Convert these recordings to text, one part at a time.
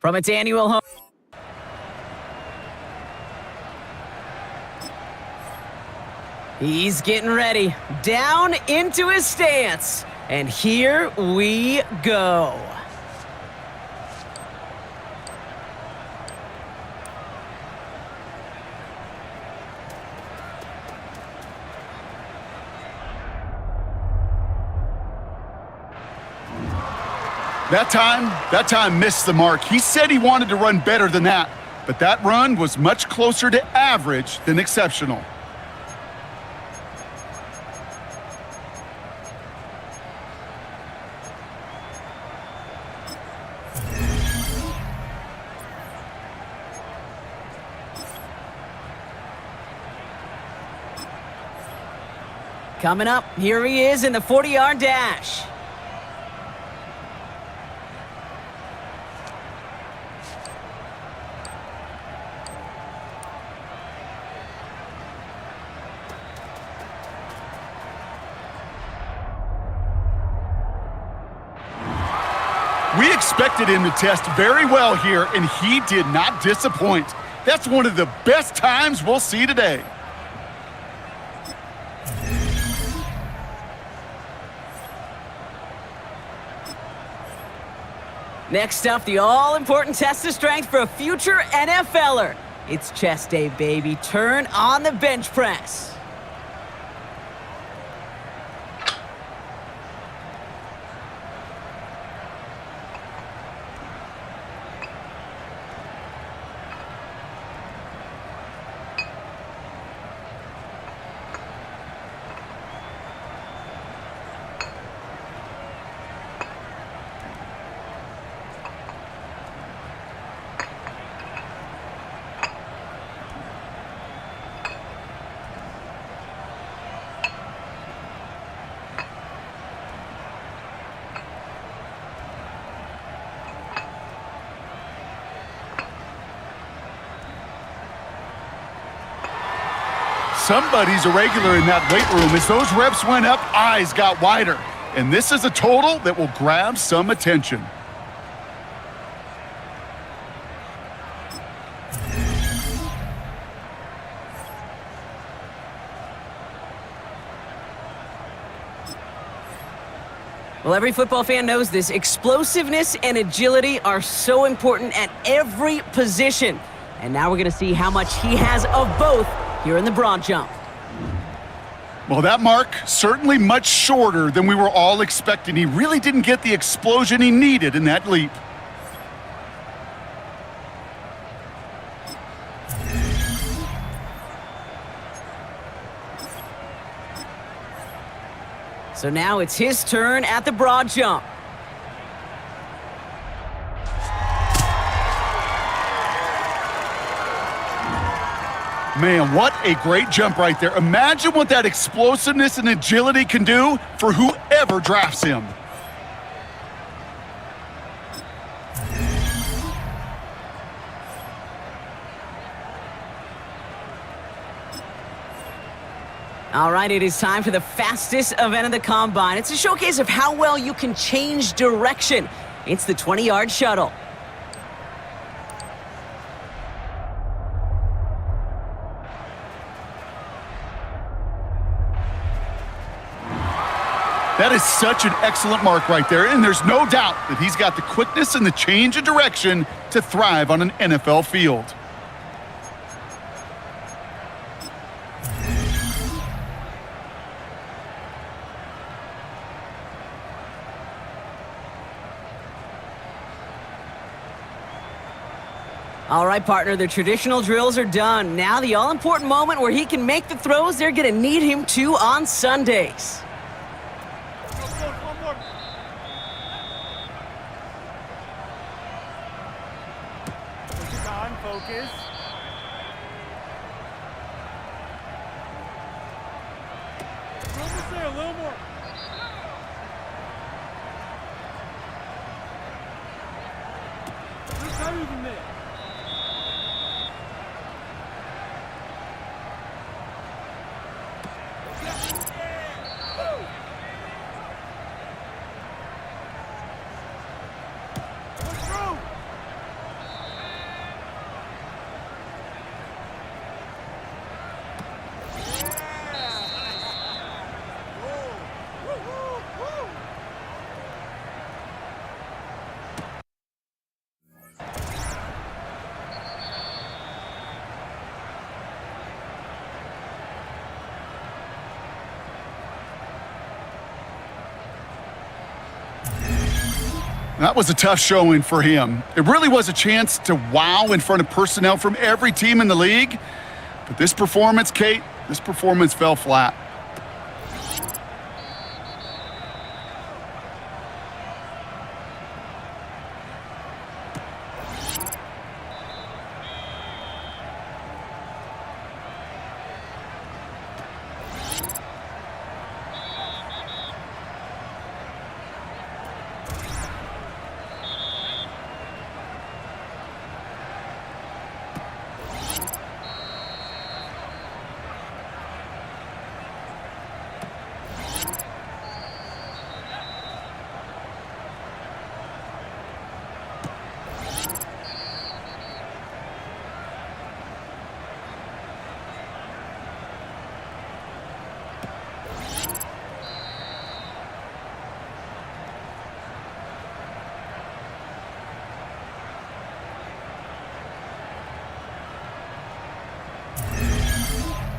From its annual home. He's getting ready. Down into his stance. And here we go. That time missed the mark. He said he wanted to run better than that, but that run was much closer to average than exceptional. Coming up, here he is in the 40-yard dash. We expected him to test very well here, and he did not disappoint. That's one of the best times we'll see today. Next up, the all-important test of strength for a future NFLer. It's chest day, baby. Turn on the bench press. Somebody's a regular in that weight room. As those reps went up, eyes got wider. And this is a total that will grab some attention. Well, every football fan knows this. Explosiveness and agility are so important at every position. And now we're going to see how much he has of both here in the broad jump. Well, that mark certainly much shorter than we were all expecting. He really didn't get the explosion he needed in that leap. So now it's his turn at the broad jump. Man, what a great jump right there. Imagine what that explosiveness and agility can do for whoever drafts him. All right, it is time for the fastest event of the Combine. It's a showcase of how well you can change direction. It's the 20-yard shuttle. That is such an excellent mark right there, and there's no doubt that he's got the quickness and the change of direction to thrive on an NFL field. All right, partner, the traditional drills are done. Now the all-important moment where he can make the throws they're going to need him to on Sundays. Focus. Almost there, a little more. Just tighter than this. That was a tough showing for him. It really was a chance to wow in front of personnel from every team in the league. But this performance, Kate, this performance fell flat.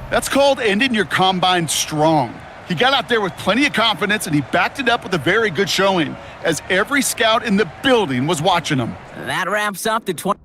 That's called ending your combine strong. He got out there with plenty of confidence, and he backed it up with a very good showing, as every scout in the building was watching him. That wraps up the 20.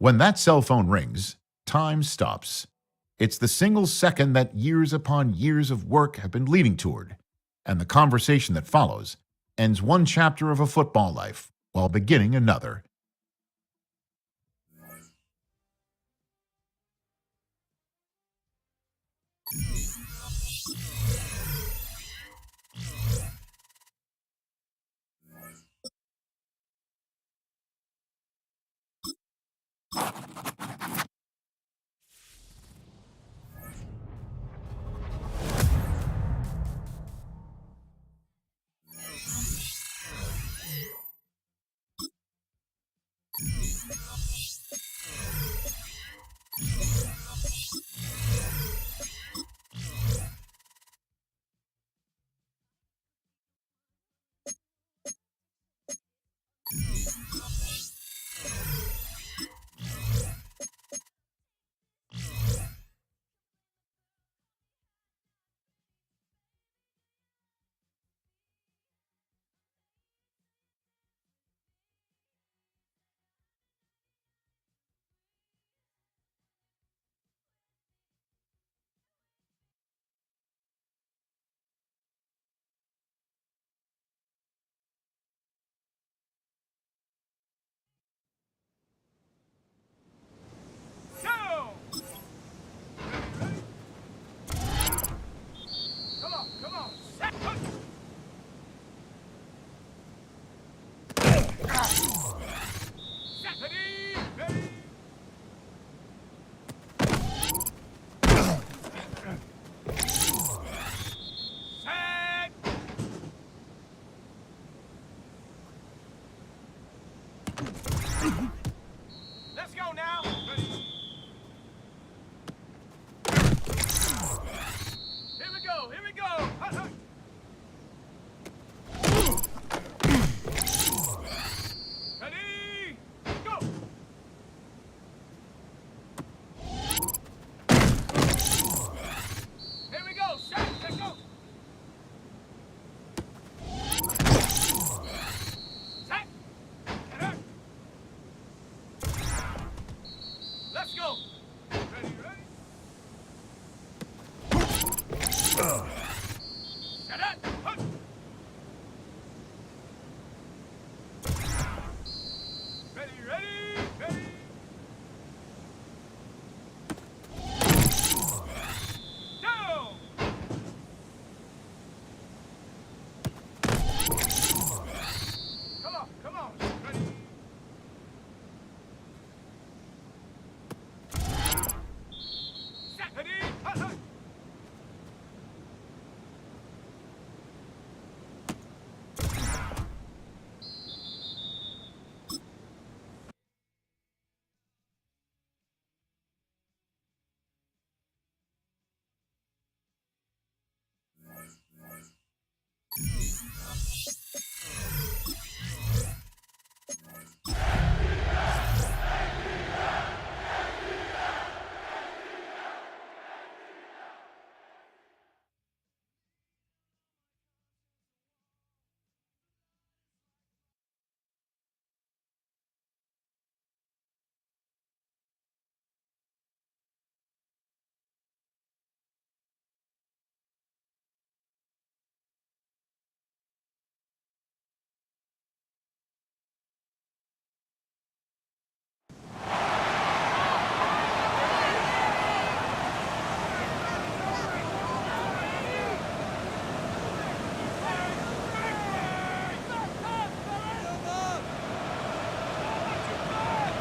When that cell phone rings, time stops. It's the single second that years upon years of work have been leading toward, and the conversation that follows ends one chapter of a football life while beginning another.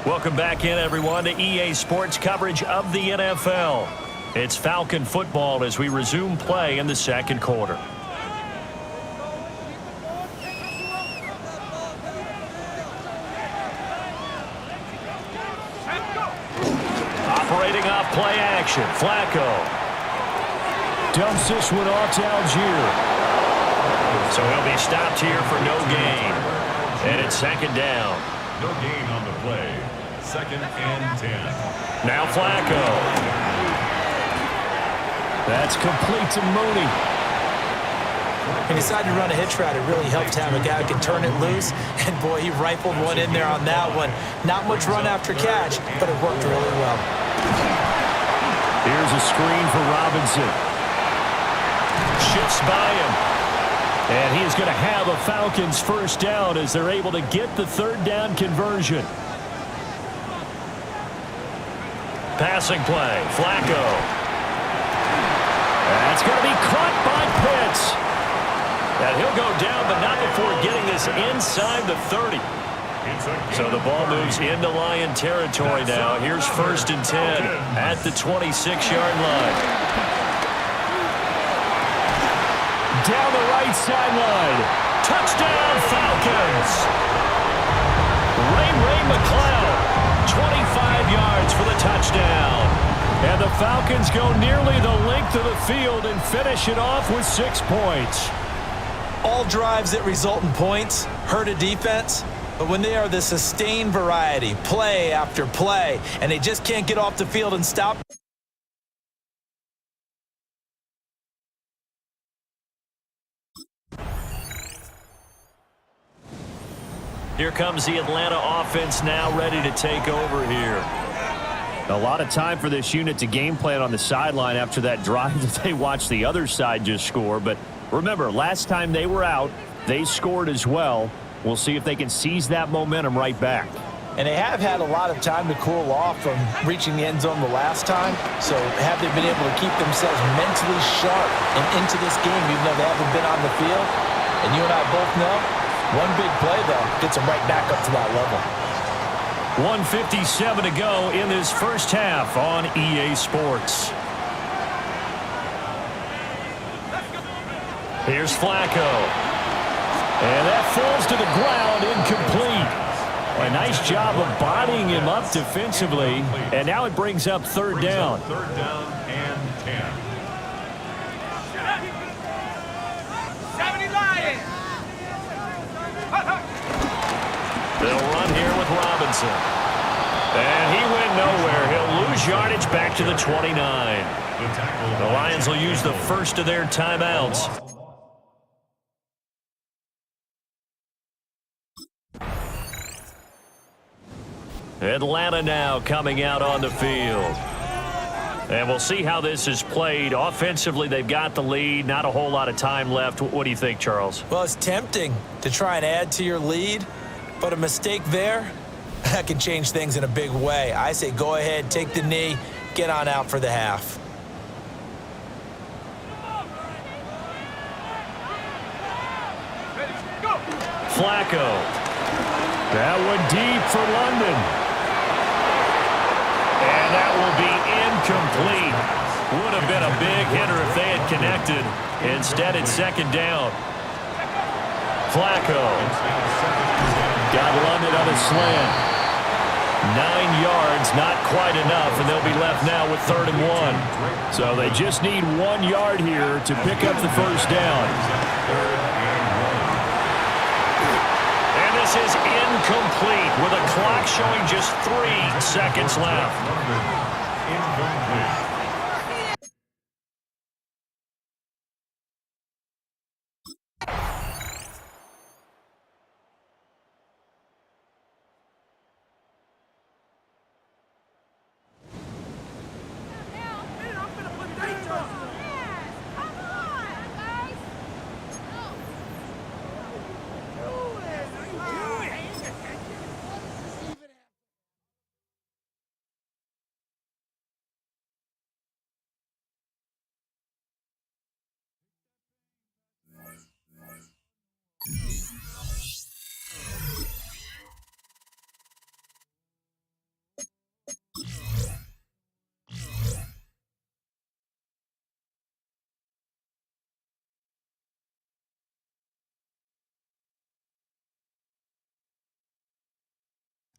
Welcome back in, everyone, to EA Sports coverage of the NFL. It's Falcon football as we resume play in the second quarter. Operating off play action, Flacco. Dumps this one off to Algier. So he'll be stopped here for no gain. And it's second down. No gain on the play. Second and 10. Now Flacco. That's complete to Mooney. He decided to run a hitch route. It really helped to have a guy who can turn it loose. And, boy, he rifled one in there on that one. Not much run after catch, but it worked really well. Here's a screen for Robinson. Shifts by him. And he's going to have a Falcons first down as they're able to get the third down conversion. Passing play, Flacco. That's going to be caught by Pitts. And he'll go down, but not before getting this inside the 30. So the ball moves into Lion territory now. Here's first and 10 at the 26-yard line. Down the right sideline. Touchdown, Falcons. Ray McCloud, 25 yards for the touchdown. And the Falcons go nearly the length of the field and finish it off with 6 points. All drives that result in points hurt a defense, but when they are the sustained variety, play after play, and they just can't get off the field and stop. Here comes the Atlanta offense now ready to take over here. A lot of time for this unit to game plan on the sideline after that drive that they watched the other side just score. But remember, last time they were out, they scored as well. We'll see if they can seize that momentum right back. And they have had a lot of time to cool off from reaching the end zone the last time. So have they been able to keep themselves mentally sharp and into this game even though they haven't been on the field? And you and I both know, one big play, though, gets them right back up to that level. 1:57 to go in this first half on EA Sports. Here's Flacco. And that falls to the ground, incomplete. A nice job of bodying him up defensively. And now it brings up third down. Third down and 10. They'll run here with Robinson. And he went nowhere. He'll lose yardage back to the 29. The Lions will use the first of their timeouts. Atlanta now coming out on the field. And we'll see how this is played. Offensively, they've got the lead. Not a whole lot of time left. What do you think, Charles? Well, it's tempting to try and add to your lead, but a mistake there, that can change things in a big way. I say go ahead, take the knee, get on out for the half. Flacco. That one deep for London. And that will be incomplete. Would have been a big hitter if they had connected. Instead, it's second down. Flacco. Got London on a slant. 9 yards, not quite enough, and they'll be left now with 3rd and 1. So they just need 1 yard here to pick up the first down. This is incomplete with a clock showing just 3 seconds left. Incomplete.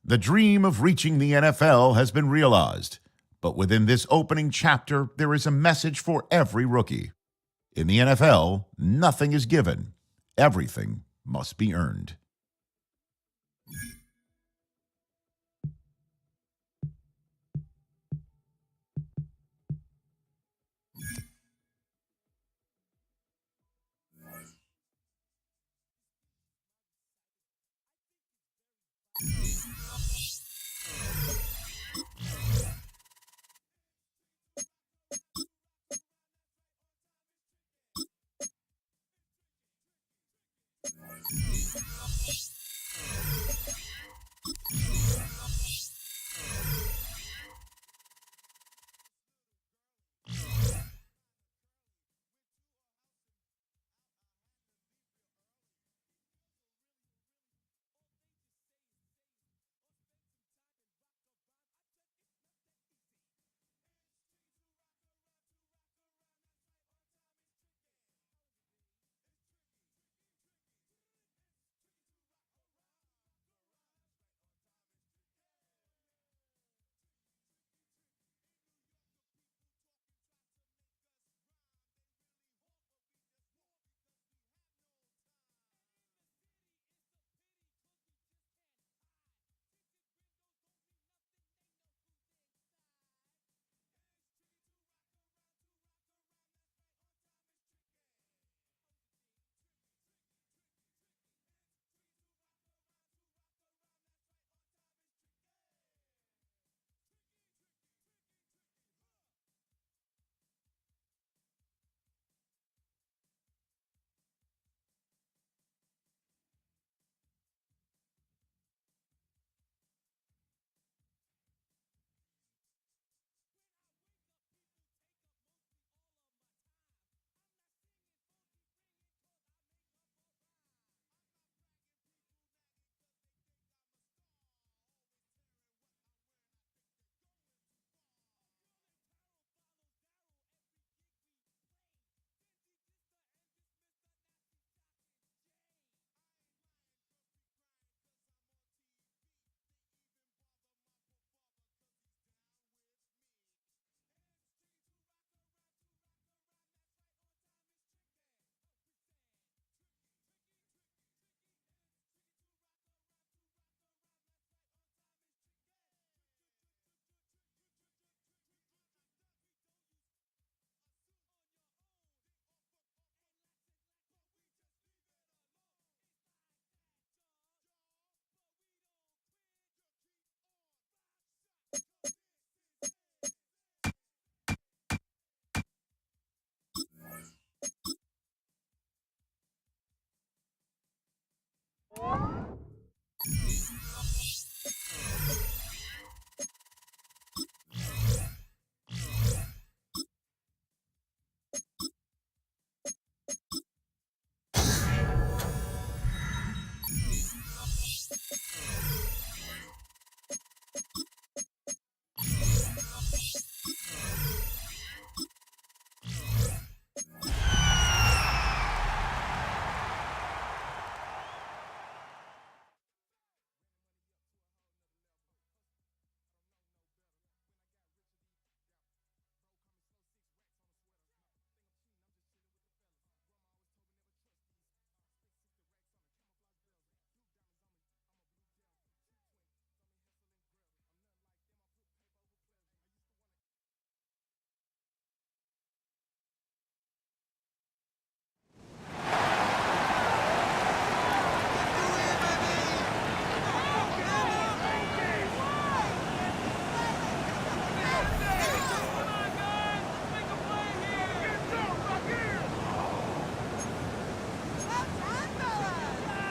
The dream of reaching the NFL has been realized, but within this opening chapter, there is a message for every rookie. In the NFL, nothing is given. Everything must be earned.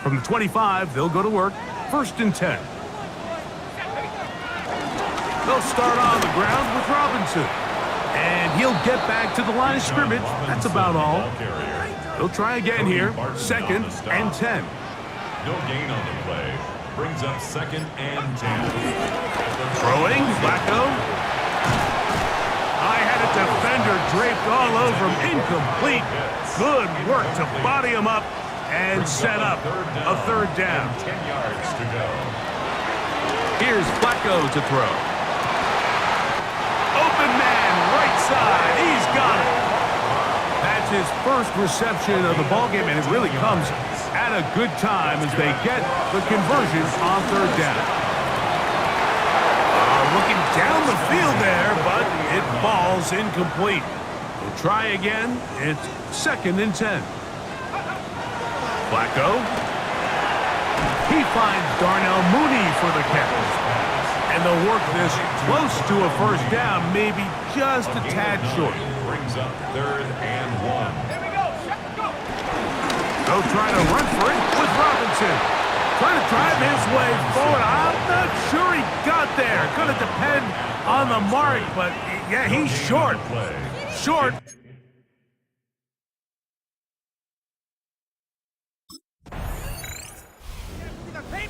From the 25, they'll go to work. 1st and 10. They'll start on the ground with Robinson. And he'll get back to the line of scrimmage. That's about all. They'll try again here. 2nd and 10. No gain on the play. Brings up 2nd and 10. Throwing, Flacco. I had a defender draped all over him. Incomplete. Good work to body him up and set up a 3rd down. 10 yards to go. Here's Flacco to throw. Open man, right side. He's got it. That's his first reception of the ballgame, and it really comes at a good time as they get the conversion on 3rd down. Looking down the field there, but it falls incomplete. We'll try again. It's 2nd and 10. Flacco. He finds Darnell Mooney for the catch. And they'll work this close to a 1st down, maybe just a tad short. Brings up 3rd and 1. They'll try to run for it with Robinson. Trying to drive his way forward. I'm not sure he got there. Going to depend on the mark, but yeah, he's short. Short.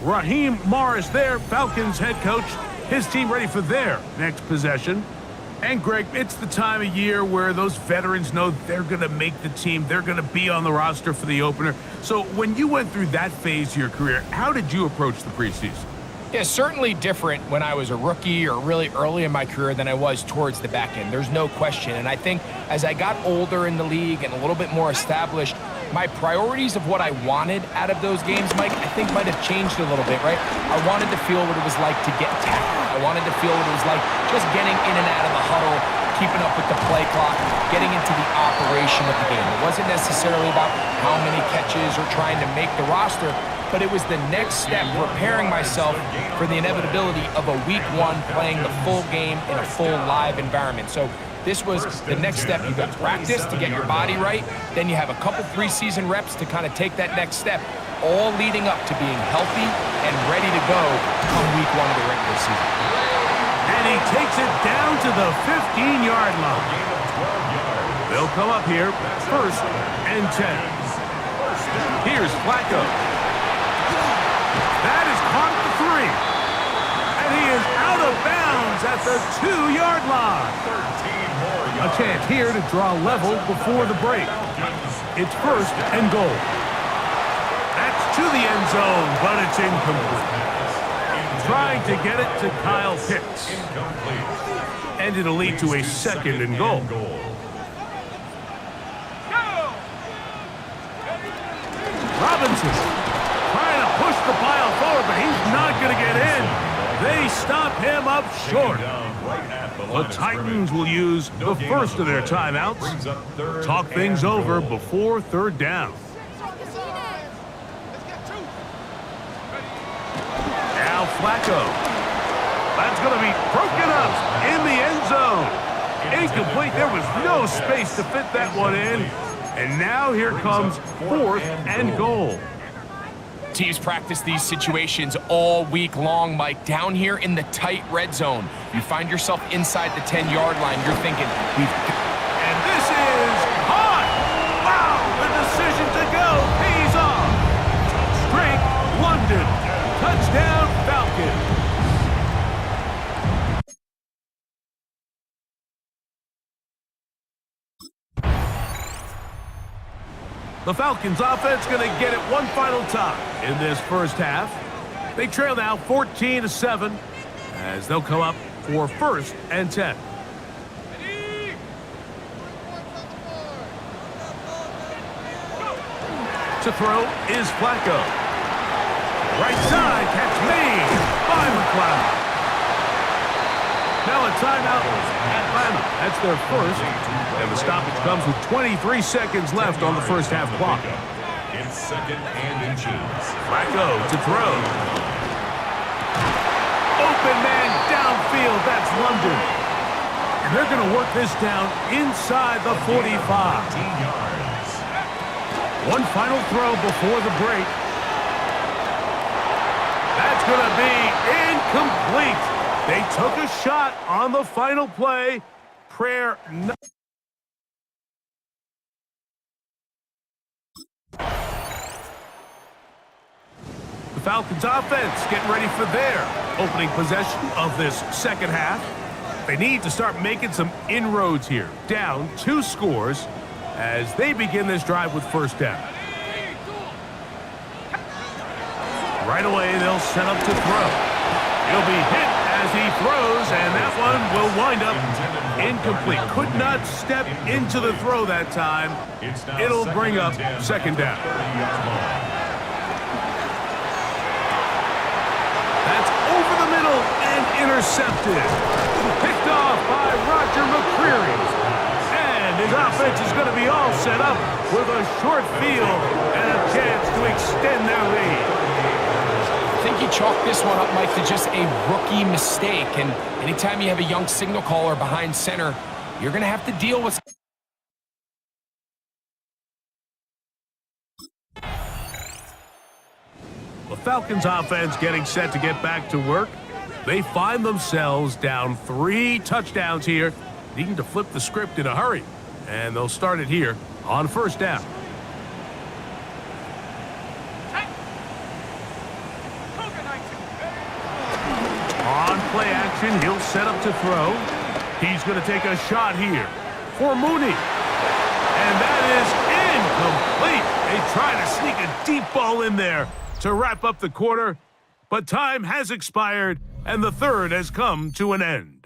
Raheem Morris there, Falcons head coach. His team ready for their next possession. And Greg, it's the time of year where those veterans know they're going to make the team. They're going to be on the roster for the opener. So when you went through that phase of your career, how did you approach the preseason? Yeah, certainly different when I was a rookie or really early in my career than I was towards the back end. There's no question. And I think as I got older in the league and a little bit more established, my priorities of what I wanted out of those games, Mike, I think might have changed a little bit, right? I wanted to feel what it was like to get tackled. I wanted to feel what it was like just getting in and out of the huddle, keeping up with the play clock, getting into the operation of the game. It wasn't necessarily about how many catches or trying to make the roster, but it was the next step, preparing myself for the inevitability of a week 1 playing the full game in a full live environment. So this was the next step. You got practice to get your body right. Then you have a couple preseason reps to kind of take that next step, all leading up to being healthy and ready to go come week 1 of the regular season. And he takes it down to the 15-yard line. They'll come up here, 1st and 10. Here's Flacco. That is caught at the 3. And he is out of bounds at the 2-yard line. A chance here to draw level before the break. It's 1st and goal. That's to the end zone, but it's incomplete. Trying to get it to Kyle Pitts. And it'll lead to a 2nd and goal. Robinson trying to push the pile forward, but he's not going to get in. They stop him up short. The Titans will use the first of their timeouts. Talk things over before 3rd down. Now Flacco. That's going to be broken up in the end zone. Incomplete. There was no space to fit that one in. And now here comes 4th and goal. Teams practice these situations all week long, Mike. Down here in the tight red zone, you find yourself inside the 10-yard line. You're thinking, and this is hot. Wow, the decision to go pays off. Straight London. Touchdown, Falcons. The Falcons offense going to get it one final time in this first half. They trail now 14-7 as they'll come up for 1st and 10. To throw is Flacco. Right side, catch made by McLeod. Now a timeout, Atlanta. That's their first. And the stoppage comes with 23 seconds left on the first half clock. It's 2nd and inches. Flacco to throw. Open man downfield. That's London. And they're going to work this down inside the 45. One final throw before the break. It's going to be incomplete. They took a shot on the final play. Prayer no. The Falcons offense getting ready for their opening possession of this second half. They need to start making some inroads here. Down 2 scores as they begin this drive with first down. Right away, they'll set up to throw. He'll be hit as he throws, and that one will wind up incomplete. Could not step into the throw that time. It'll bring up second down. That's over the middle and intercepted. Picked off by Roger McCreary. And his offense is going to be all set up with a short field and a chance to extend their lead. I think he chalked this one up, Mike, to just a rookie mistake. And anytime you have a young signal caller behind center, you're going to have to deal with... The Falcons offense getting set to get back to work. They find themselves down 3 touchdowns here, needing to flip the script in a hurry. And they'll start it here on first down. On play action, he'll set up to throw. He's going to take a shot here for Mooney. And that is incomplete. They try to sneak a deep ball in there to wrap up the quarter, but time has expired and the third has come to an end.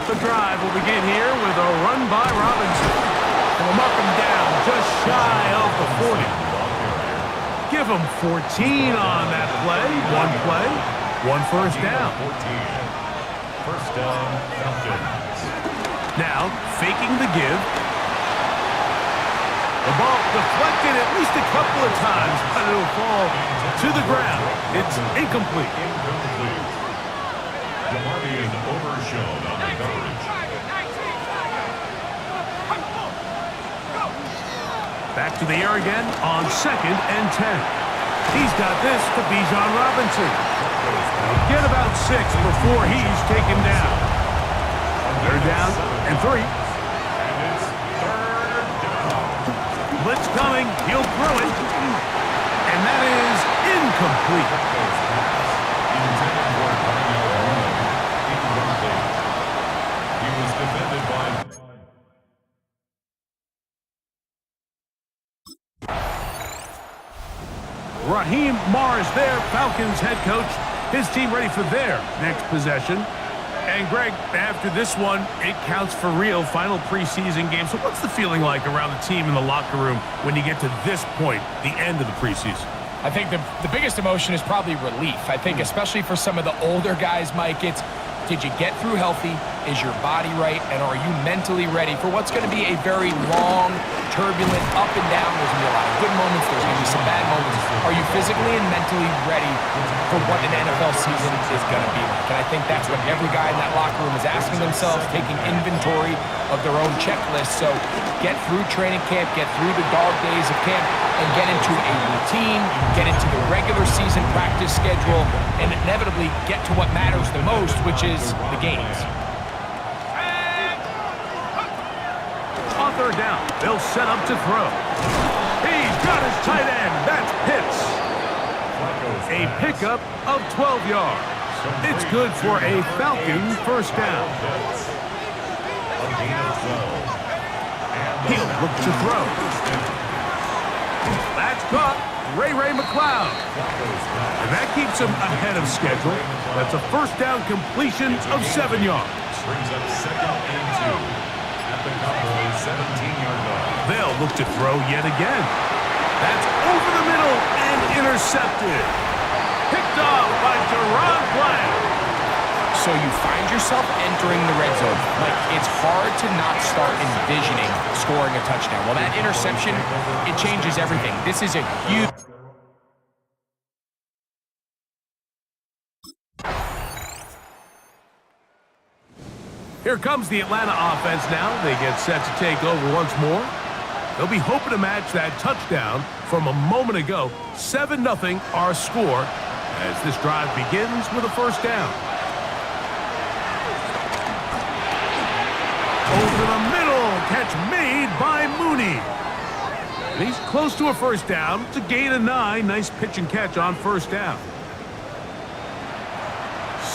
The drive will begin here with a run by Robinson. And we'll mark him down just shy of the 40. Give him 14 on that play. One play, one first down. 14. First down, Falcons. Now, faking the give. The ball deflected at least a couple of times, but it'll fall to the ground. It's incomplete. Jamarvian overshown on the coverage. Back to the air again on 2nd and 10. He's got this to Bijan Robinson. He'll get about 6 before he's taken down. They're down and 3. And it's third down. Blitz coming. He'll throw it. And that is incomplete. Intended for a coming out run. Incomplete. He was defended by... Raheem Morris there, Falcons head coach. His team ready for their next possession. And Greg, after this one, it counts for real. Final preseason game. So what's the feeling like around the team in the locker room when you get to this point, the end of the preseason? I think the biggest emotion is probably relief. I think especially for some of the older guys, Mike, it's did you get through healthy? Is your body right? And are you mentally ready for what's going to be a very long, turbulent, up and down? There's going to be a lot of good moments. There's going to be some bad moments. Are you physically and mentally ready for what an NFL season is going to be like? And I think that's what every guy in that locker room is asking themselves, taking inventory of their own checklist. So get through training camp, get through the dog days of camp, and get into a routine, get into the regular season practice schedule, and inevitably get to what matters the most, which is the games. On 3rd down, they'll set up to throw. He's got his tight end. That's Pitts. A pickup of 12 yards. It's good for a Falcon first down. He'll look to throw. That's caught. Ray McLeod. And that keeps him ahead of schedule. That's a first down completion of 7 yards. Brings up 2nd and 2. At the Cowboys' 17-yard line. They'll look to throw yet again. That's over the middle and intercepted. Picked off by Deron Bland. So you find yourself entering the red zone. Like, it's hard to not start envisioning scoring a touchdown. Well, that interception, it changes everything. This is a huge... Here comes the Atlanta offense now. They get set to take over once more. They'll be hoping to match that touchdown from a moment ago. 7-0 our score as this drive begins with a first down. Over the middle, catch made by Mooney. And he's close to a first down. It's a gain of 9. Nice pitch and catch on first down.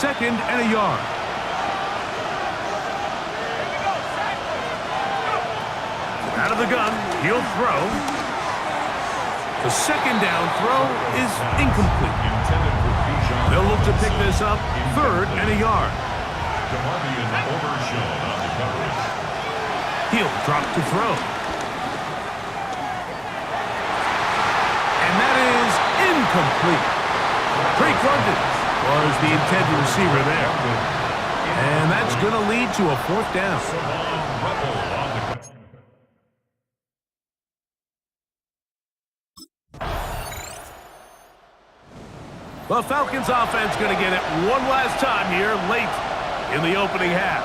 2nd and a yard. Out of the gun, he'll throw. The 2nd down throw is incomplete. They'll look to pick this up, 3rd and a yard. Jamarvian overshown on the coverage. He'll drop to throw. And that is incomplete. Drake London was the intended receiver there. And that's going to lead to a 4th down. The Falcons offense going to get it one last time here late in the opening half.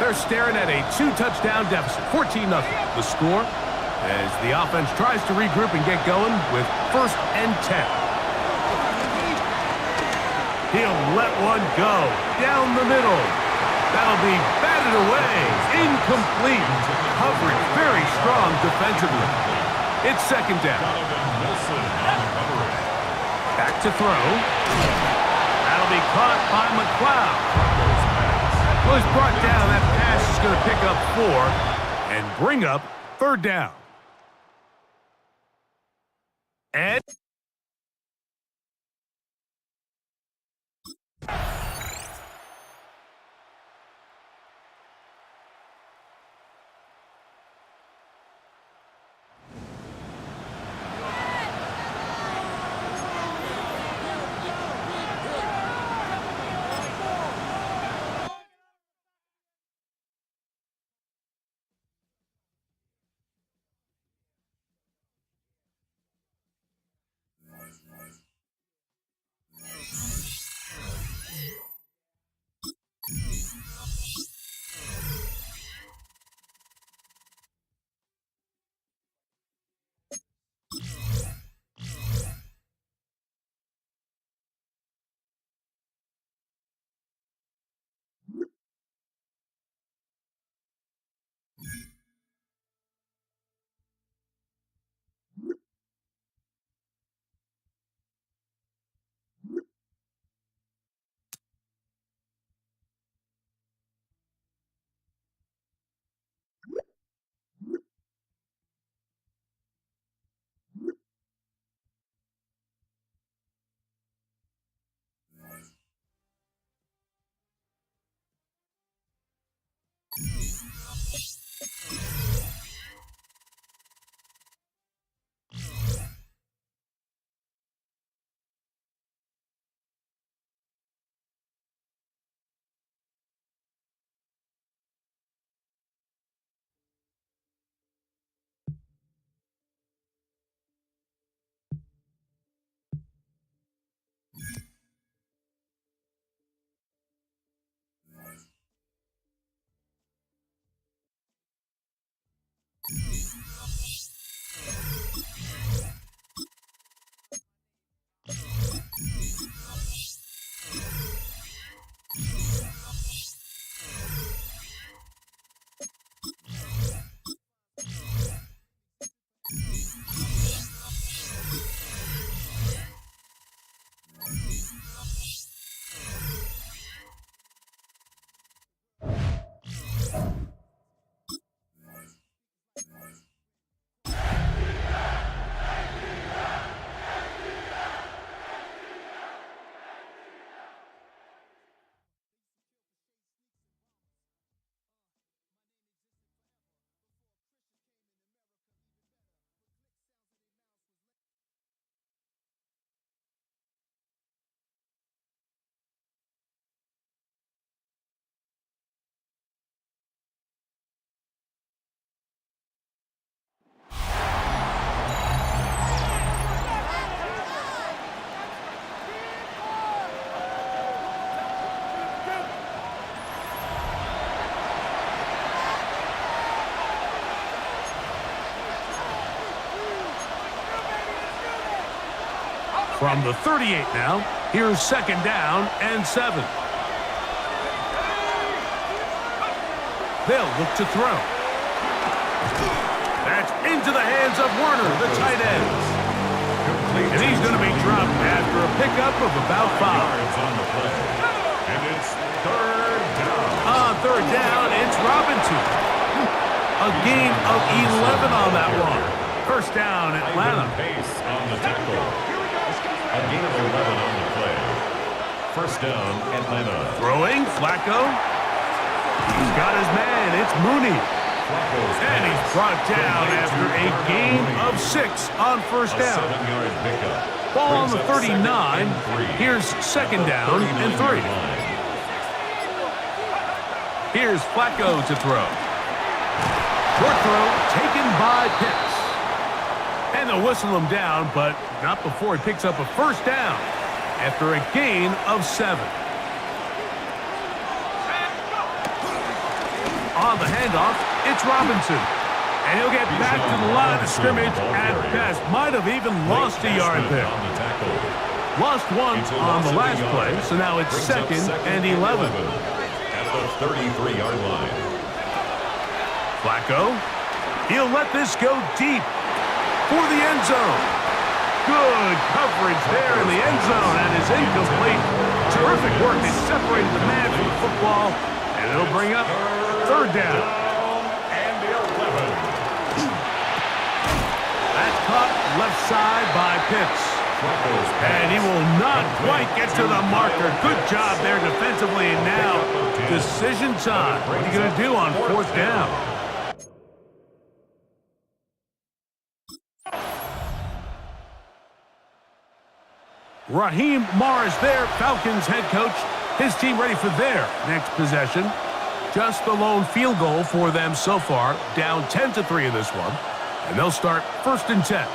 They're staring at a 2-touchdown deficit, 14-0. The score as the offense tries to regroup and get going with 1st and 10. He'll let one go down the middle. That'll be batted away. Incomplete. Coverage very strong defensively. It's 2nd down. Back to throw. That'll be caught by McLeod. Was brought down. That pass is going to pick up 4 and bring up 3rd down. And From the 38 now, here's 2nd down and 7. They'll look to throw. That's into the hands of Werner, the tight end. And he's going to be dropped after a pickup of about 5. On the play. And it's 3rd down. On 3rd down, it's Robinson. A gain of 11 on that one. 1st down, Atlanta. Pace on the tackle. A gain of 11 on the play. 1st down, Atlanta. Throwing, Flacco. He's got his man. It's Mooney. And he's brought down after a gain of 6 on 1st down. 7-yard pickup. Ball on the 39. Here's 2nd down and 3. Here's Flacco to throw. Short throw taken by Pitts. And they'll whistle him down, but not before he picks up a 1st down after a gain of 7. On the handoff, it's Robinson. And he'll get back to the line of scrimmage at best. Might have even lost a yard there. Lost 1 on the last play, so now it's 2nd and 11. At the 33-yard line. Flacco, he'll let this go deep for the end zone. Good coverage there in the end zone, and is incomplete. Terrific work. They separated the man from the football, and it'll bring up 3rd down. And 11. That's caught left side by Pitts. And he will not quite get to the marker. Good job there defensively, and now decision time. What are you going to do on 4th down? Raheem Morris there, Falcons head coach. His team ready for their next possession. Just the lone field goal for them so far. Down 10-3 in this one. And they'll start 1st and 10.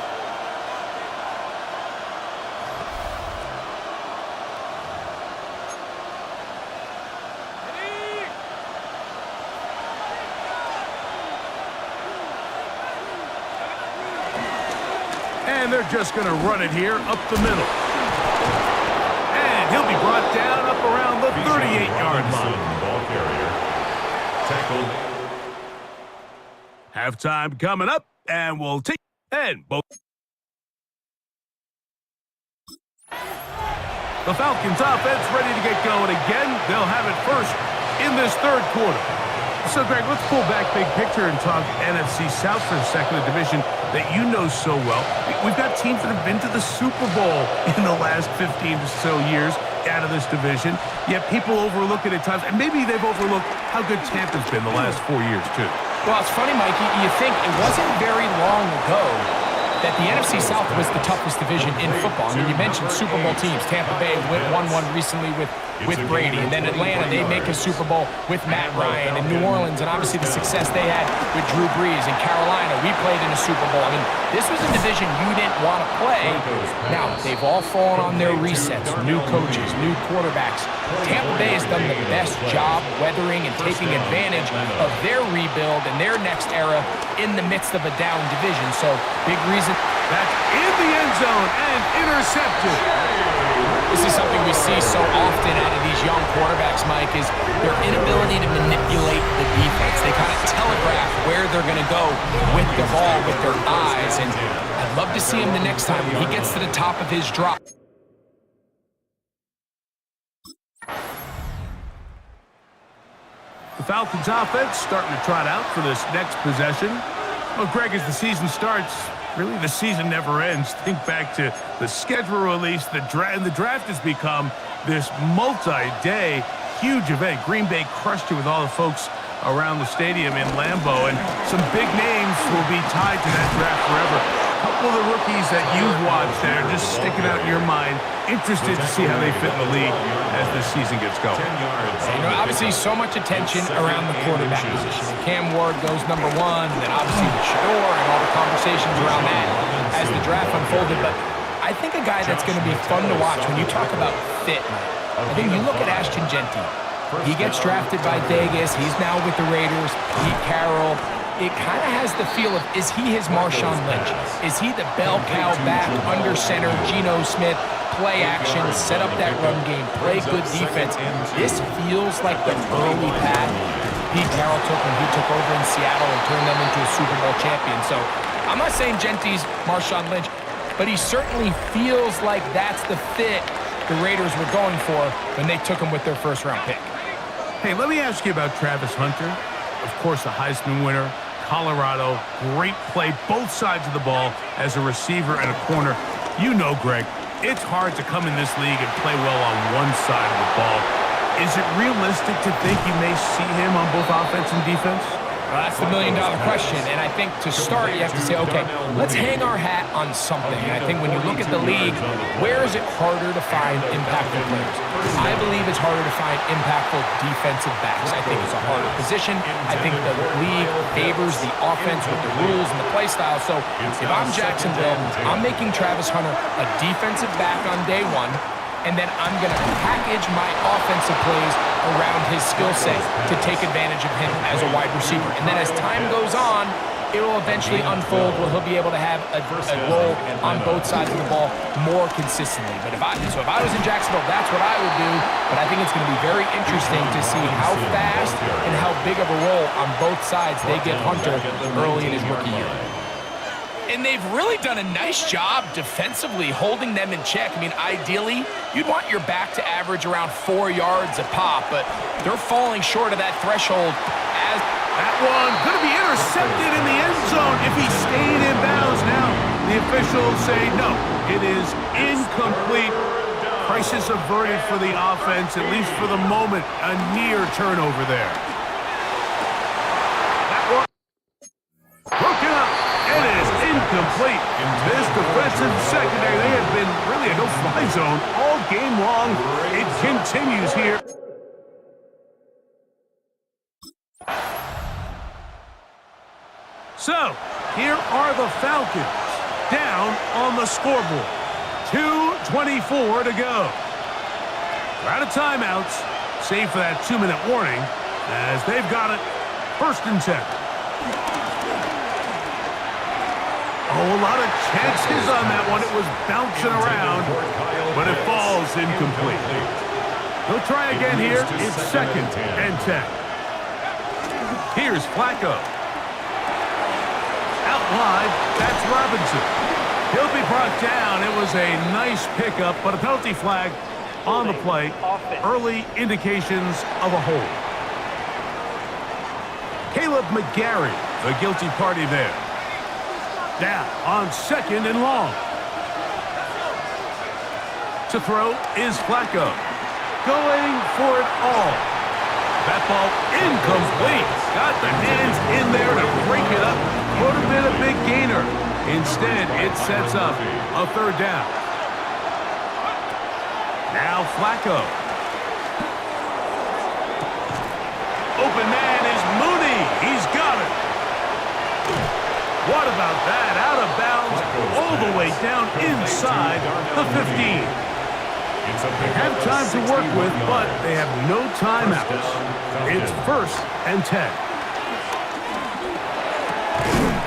And they're just going to run it here up the middle. And he'll be brought down up around the 38-yard line. Ball carrier. Tackled. Halftime coming up, and we'll take and both. The Falcons offense ready to get going again. They'll have it first in this 3rd quarter. So, Greg, let's pull back big picture and talk NFC South for a second, a division that you know so well. We've got teams that have been to the Super Bowl in the last 15 or so years out of this division, yet people overlook it at times, and maybe they've overlooked how good Tampa's been the last 4 years, too. Well, it's funny, Mikey. You think it wasn't very long ago that the NFC South was the toughest division in football. I mean, you mentioned Super Bowl teams. Tampa Bay won one recently with Brady. And then Atlanta, they make a Super Bowl with Matt Ryan. And New Orleans, and obviously the success they had with Drew Brees. And Carolina, we played in a Super Bowl. I mean, this was a division you didn't want to play. Now, they've all fallen on their resets. New coaches, new quarterbacks. Tampa Bay has done the best job weathering and taking advantage of their rebuild and their next era in the midst of a down division. So, big reason. That's in the end zone and intercepted. This is something we see so often out of these young quarterbacks, Mike, is their inability to manipulate the defense. They kind of telegraph where they're going to go with the ball, with their eyes. And I'd love to see him the next time when he gets to the top of his drop. The Falcons offense starting to trot out for this next possession. Well, Greg, as the season starts, really the season never ends. Think back to the schedule release, the draft has become this multi-day huge event. Green Bay crushed it with all the folks around the stadium in Lambeau, and some big names will be tied to that draft forever. A couple of the rookies that you've watched that are just sticking out in your mind, interested to see how they fit in the league as this season gets going. You know, obviously so much attention around the quarterback position. Cam Ward goes #1, and then obviously the Shador and all the conversations around that as the draft unfolded. But I think a guy that's going to be fun to watch when you talk about fit, I think you look at Ashton Genty. He gets drafted by Vegas. He's now with the Raiders. Pete Carroll. it kind of has the feel of, is he his Marshawn Lynch? Is he the bell cow back under center, Geno Smith, play action, set up that run game, play good defense? This feels like the early path Pete Carroll took when he took over in Seattle and turned them into a Super Bowl champion. So I'm not saying Genty's Marshawn Lynch, but he certainly feels like that's the fit the Raiders were going for when they took him with their first-round pick. Hey, let me ask you about Travis Hunter. Of course, the Heisman winner, Colorado, great play, both sides of the ball as a receiver and a corner. You know, Greg, it's hard to come in this league and play well on one side of the ball. Is it realistic to think you may see him on both offense and defense? Well, that's the million-dollar question, and I think to start, you have to say, okay, let's hang our hat on something. And I think when you look at the league, where is it harder to find impactful players? I believe it's harder to find impactful defensive backs. I think it's a harder position. I think the league favors the offense with the rules and the play style. So if I'm Jacksonville, I'm making Travis Hunter a defensive back on day one, and then I'm going to package my offensive plays around his skill set to take advantage of him as a wide receiver. And then as time goes on, it will eventually unfold where he'll be able to have a role on both sides of the ball more consistently. But if I was in Jacksonville, that's what I would do. But I think it's going to be very interesting to see how fast and how big of a role on both sides they give Hunter early in his rookie year. And they've really done a nice job defensively holding them in check. I mean, ideally, you'd want your back to average around 4 yards a pop, but they're falling short of that threshold. As that one going to be intercepted in the end zone if he stayed in bounds. Now, the officials say no, it is incomplete. Crisis averted for the offense, at least for the moment. A near turnover there. That one broken up. It is incomplete. This defensive secondary, they have been really a no-fly zone all game long. It continues here. So, here are the Falcons down on the scoreboard. 2:24 to go. We're out of timeouts, save for that 2-minute warning, as they've got it 1st and 10. Oh, a lot of chances on that one. It was bouncing around, but it falls incomplete. He'll try again here. It's 2nd and 10. Here's Flacco. Out wide, that's Robinson. He'll be brought down. It was a nice pickup, but a penalty flag on the play. Early indications of a hold. Caleb McGarry, the guilty party there. Down on 2nd and long. To throw is Flacco. Going for it all. That ball incomplete. Got the hands in there to break it up. Would have been a big gainer. Instead, it sets up a 3rd down. Now Flacco. Open man is Mooney. He's got it. What about that? Out of bounds, all the way down inside the 15. They have time to work with, but they have no timeouts. It's 1st and 10.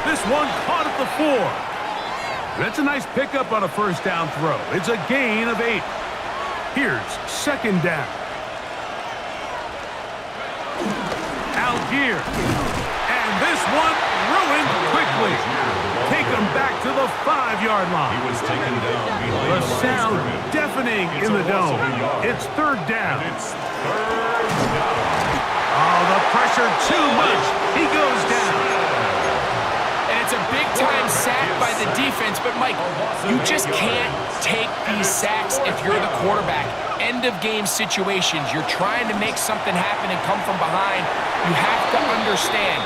This one caught at the 4. That's a nice pickup on a 1st down throw. It's a gain of 8. Here's 2nd down. Algier. And this one ruined quickly. Take him back to the 5-yard line. He was taken down behind the sound deafening in the dome. It's 3rd down. Oh, the pressure too much. He goes down. And it's a big-time sack by the defense, but Mike, you just can't take these sacks if you're the quarterback. End-of-game situations. You're trying to make something happen and come from behind. You have to understand.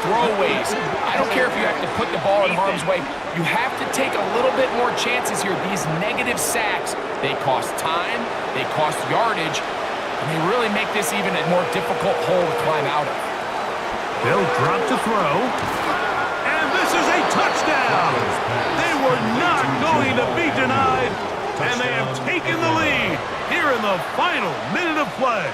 Throwaways. I don't care if you have to put the ball in harm's way. You have to take a little bit more chances here. These negative sacks, they cost time, they cost yardage, and they really make this even a more difficult hole to climb out of. They'll drop to throw. And this is a touchdown! They were not going to be denied, and they have taken the lead here in the final minute of play.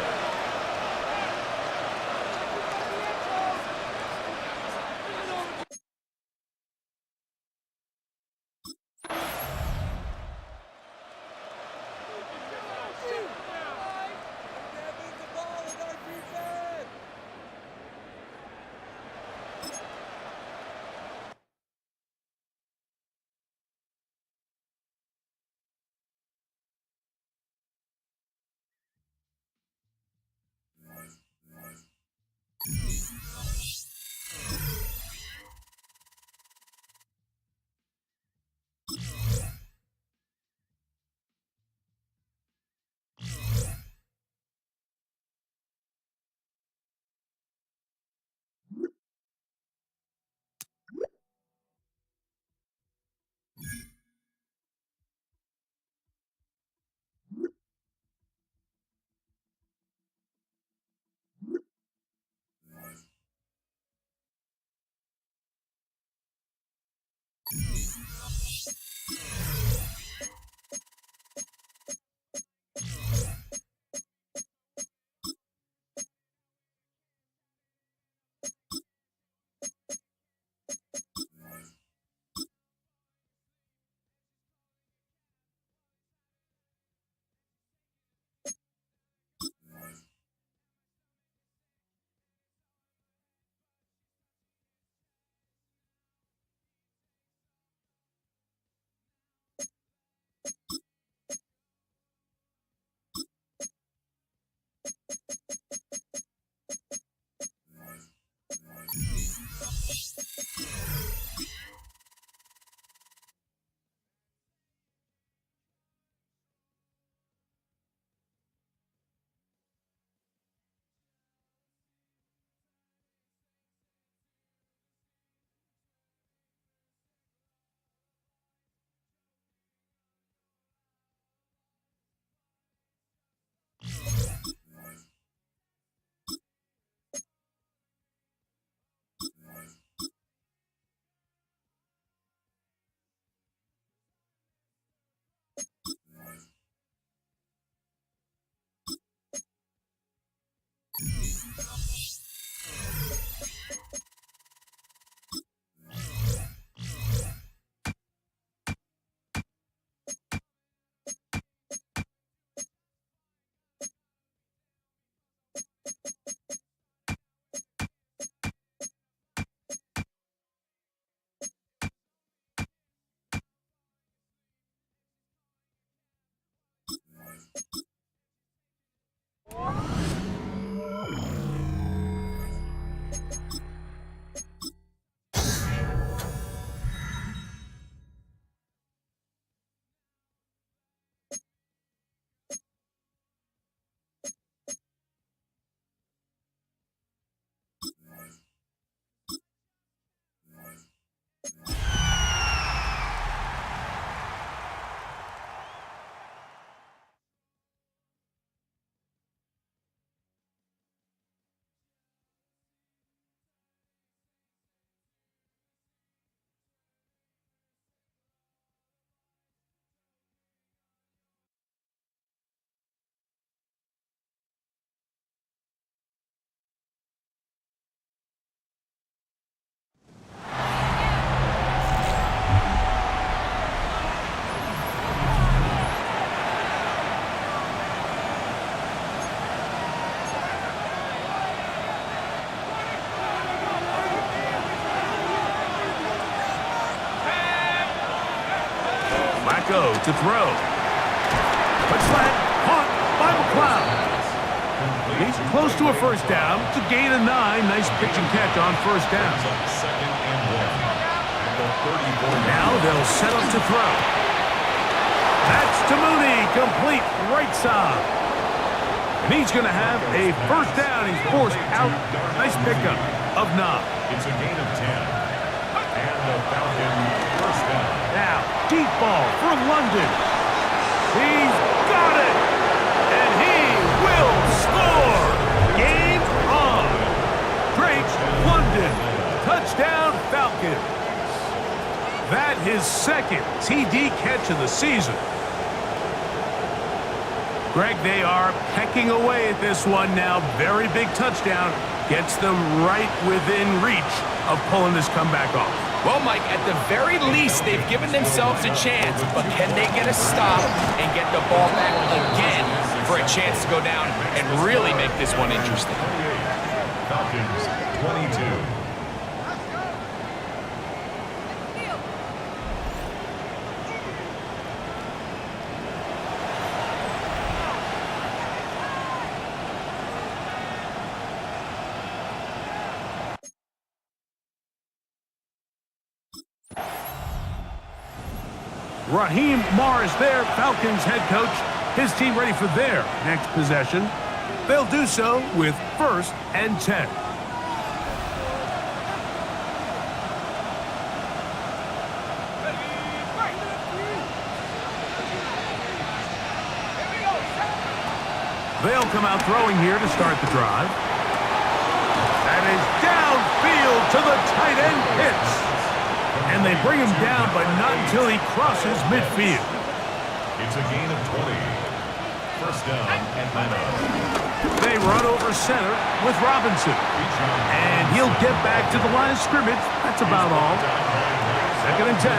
go to throw. Quick slant, caught by McLeod. He's close to a first down. It's a gain of 9. Nice pitch and catch on first down. Second and 1. At the 34. Now they'll set up to throw. That's to Mooney, complete right side. And he's going to have a first down. He's forced out. Nice pickup of 9. It's a gain of 10. And the Falcons first down. Now, deep ball for London. He's got it. And he will score. Game on. Drake London. Touchdown Falcons. That his second TD catch of the season. Greg, they are pecking away at this one now. Very big touchdown. Gets them right within reach of pulling this comeback off. Well, Mike, at the very least, they've given themselves a chance, but can they get a stop and get the ball back again for a chance to go down and really make this one interesting? 28. Falcons 22. Raheem Morris there, Falcons head coach. His team ready for their next possession. They'll do so with 1st and 10. They'll come out throwing here to start the drive. That is downfield to the tight end Pitts. And they bring him down, but not until he crosses midfield. It's a gain of 20. First down, Atlanta. They run over center with Robinson. And he'll get back to the line of scrimmage. That's about all. 2nd and 10.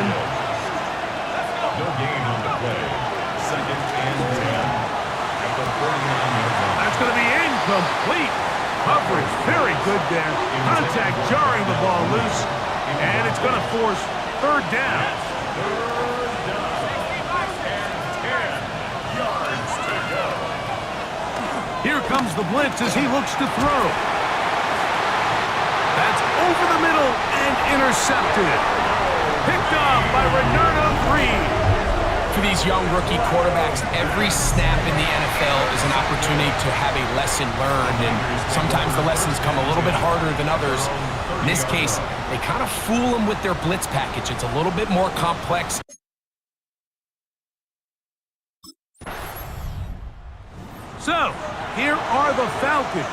No gain on the play. 2nd and 10. At the 49-yard line. That's going to be incomplete. Coverage very good there. Contact jarring the ball loose. And it's going to force 3rd down. Third down. And 10 yards to go. Here comes the blitz as he looks to throw. That's over the middle and intercepted. Picked off by Renardo Reed. For these young rookie quarterbacks, every snap in the NFL is an opportunity to have a lesson learned, and sometimes the lessons come a little bit harder than others. In this case, they kind of fool them with their blitz package. It's a little bit more complex. So, here are the Falcons,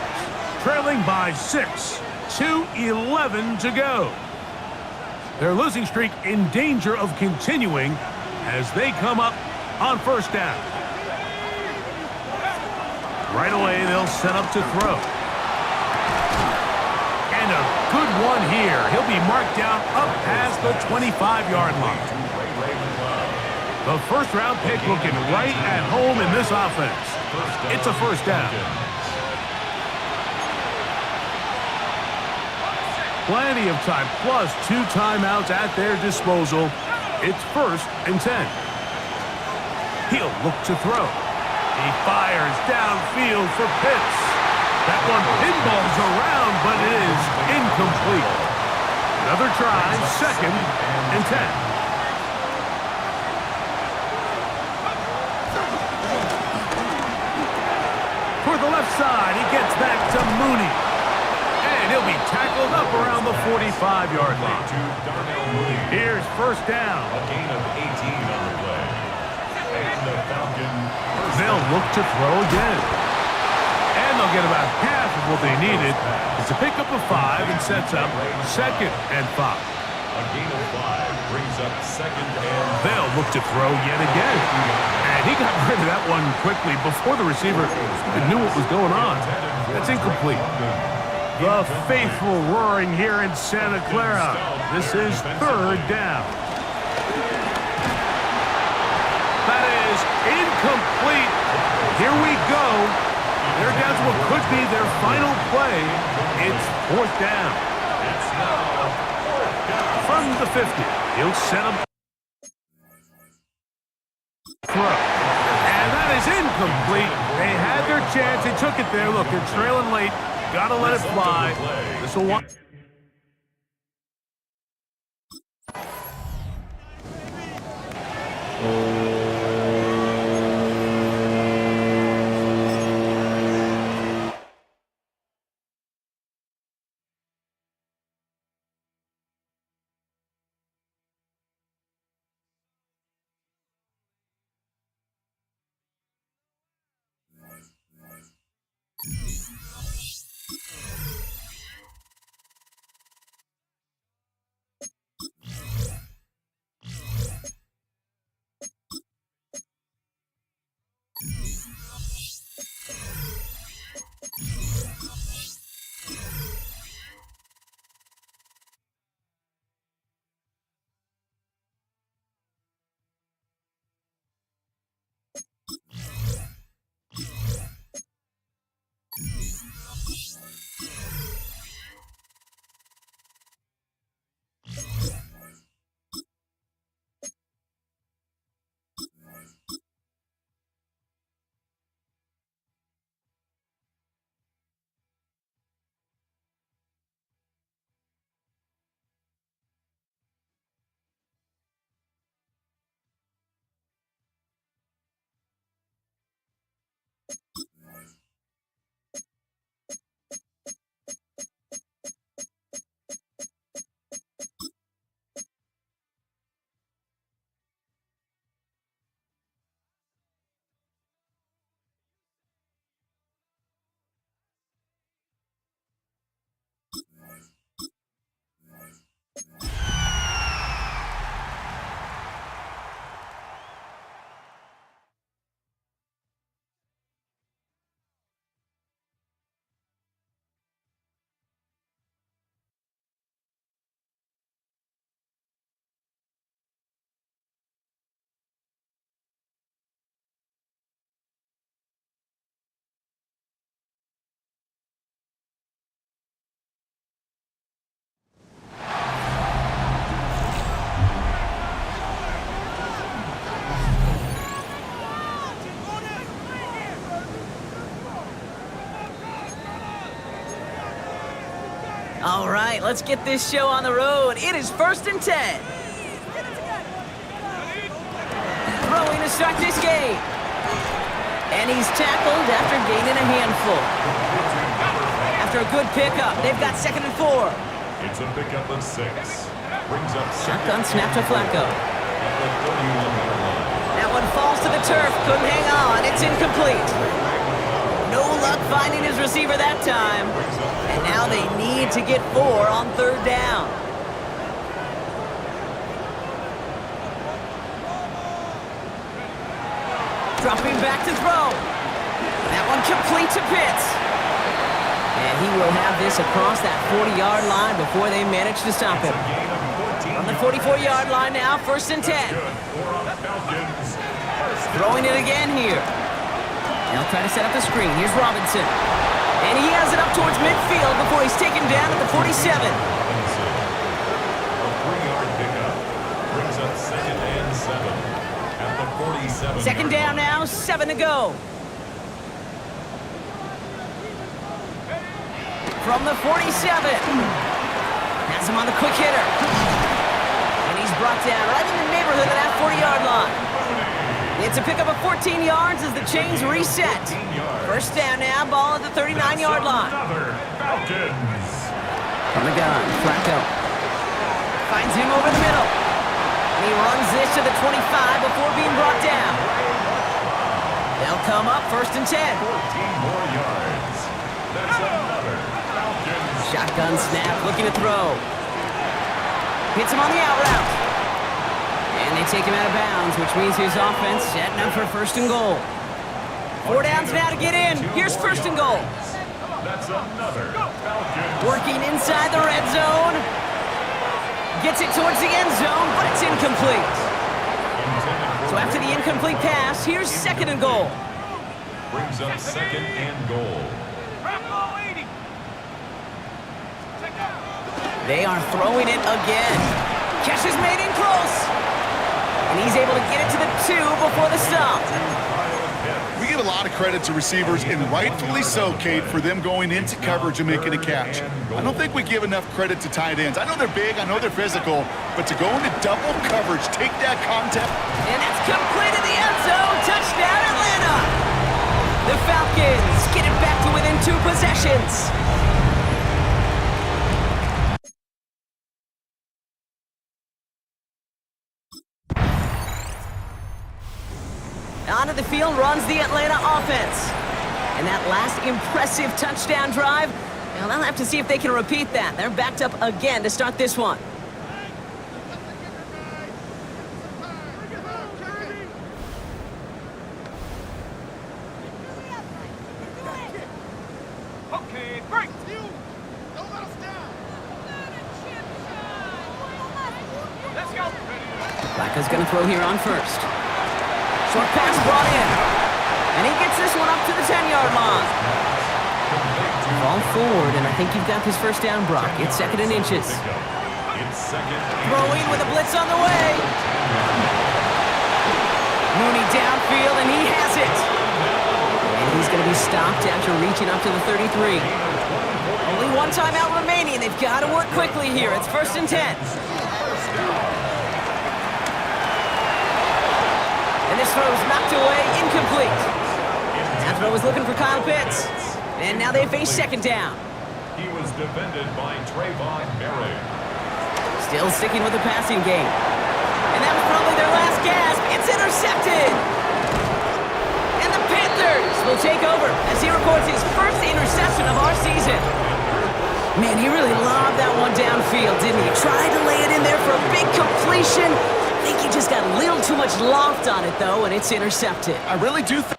trailing by 6, 2:11 to go. Their losing streak in danger of continuing as they come up on 1st down. Right away, they'll set up to throw. And a good one here. He'll be marked down up past the 25-yard line. The 1st-round pick looking right at home in this offense. It's a 1st down. Plenty of time, plus 2 timeouts at their disposal. It's 1st and 10. He'll look to throw. He fires downfield for Pitts. That one pinballs around, but it is incomplete. Another try, 2nd and 10. For the left side, he gets back to Mooney. And he'll be tackled up around the 45-yard line. Here's 1st down. A gain of 18 on the play. And the Falcons. They'll look to throw again. And they'll get about half of what they needed. It's a pickup of 5 and sets up 2nd and 5. A gain of 5 brings up 2nd and... They'll look to throw yet again. And he got rid of that one quickly before the receiver knew what was going on. That's incomplete. The faithful roaring here in Santa Clara. This is 3rd down. That is incomplete. Here we go. They're down to what could be their final play. It's 4th down. From the 50, he'll set up Throw. And that is incomplete. They had their chance. They took it there. Look, they're trailing late. Got to let it fly. This will want... All right, let's get this show on the road. It is 1st and 10. Throwing to start this game. And he's tackled after gaining a handful. After a good pickup, they've got 2nd and 4. It's a pickup of 6. Brings up Shotgun snap to Flacco. at the 31-yard line. That one falls to the turf. Couldn't hang on. It's incomplete. No luck finding his receiver that time. And now they need to get 4 on 3rd down. Dropping back to throw. That one complete to Pitts. And he will have this across that 40-yard line before they manage to stop him. On the 44-yard line now, 1st and 10. Throwing it again here. They'll try to set up the screen. Here's Robinson. And he has it up towards midfield before he's taken down at the 47. A 3-yard pickup. Brings up 2nd and 7 at the 47. 2nd down now, 7 to go. From the 47. Has him on the quick hitter. And he's brought down right in the neighborhood of that 40-yard line. It's a pickup of 14 yards as the chains reset. 1st down now, ball at the 39-yard line. From the gun, Flacco. Finds him over the middle. And he runs this to the 25 before being brought down. They'll come up 1st and 10. 14 more yards. That's another Falcons. Shotgun snap, looking to throw. Hits him on the out route. And they take him out of bounds, which means his offense setting up for 1st and goal. 4 downs now to get in. Here's 1st and goal. That's another Falcons. Working inside the red zone. Gets it towards the end zone, but it's incomplete. So after the incomplete pass, here's 2nd and goal. Brings up 2nd and goal. They are throwing it again. Catch is made in close. And And he's able to get it to the 2 before the stop. We give a lot of credit to receivers, and rightfully so, Kate, for them going into coverage and making a catch. I don't think we give enough credit to tight ends. I know they're big, I know they're physical, but to go into double coverage, take that contact. And it's complete in the end zone. Touchdown, Atlanta. The Falcons get it back to within 2 possessions. Onto the field runs the Atlanta offense. And that last impressive touchdown drive, now they'll have to see if they can repeat that. They're backed up again to start this one. Okay, break. Let's go. Flacco's going to throw here on first. Short pass brought in. And he gets this one up to the 10-yard line. Ball forward, and I think you've got this first down, Brock. It's 2nd and inches. Throwing with a blitz on the way. Mooney downfield, and he has it. And he's going to be stopped after reaching up to the 33. Only 1 timeout remaining. They've got to work quickly here. It's 1st and 10. And this throw is knocked away, incomplete. That throw was looking for Kyle Pitts. And now they face 2nd down. He was defended by Trayvon Merrick. Still sticking with the passing game. And that was probably their last gasp. It's intercepted. And the Panthers will take over as he records his first interception of our season. Man, he really lobbed that one downfield, didn't he? Tried to lay it in there for a big completion. I think he just got a little too much loft on it, though, and it's intercepted. I really do think.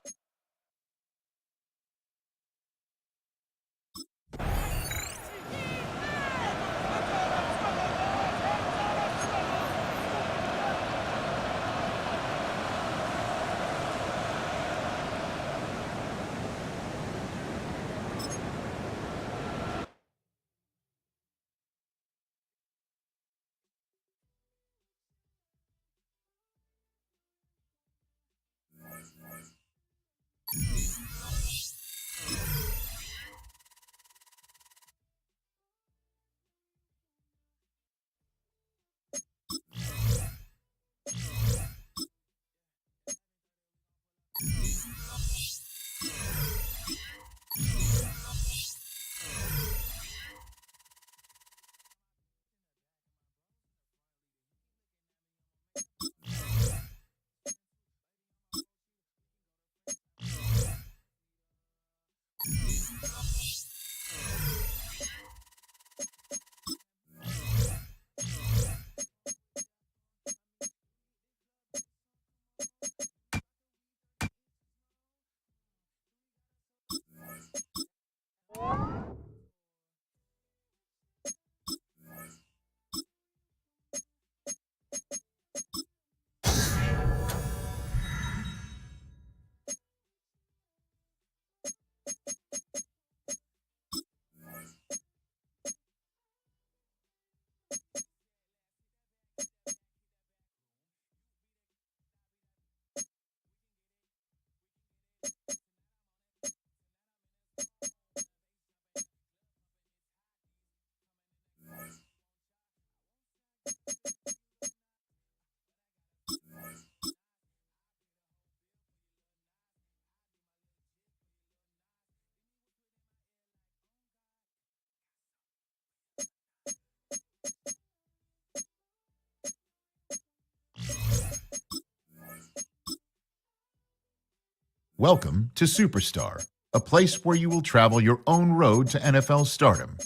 Welcome to Superstar, a place where you will travel your own road to NFL stardom.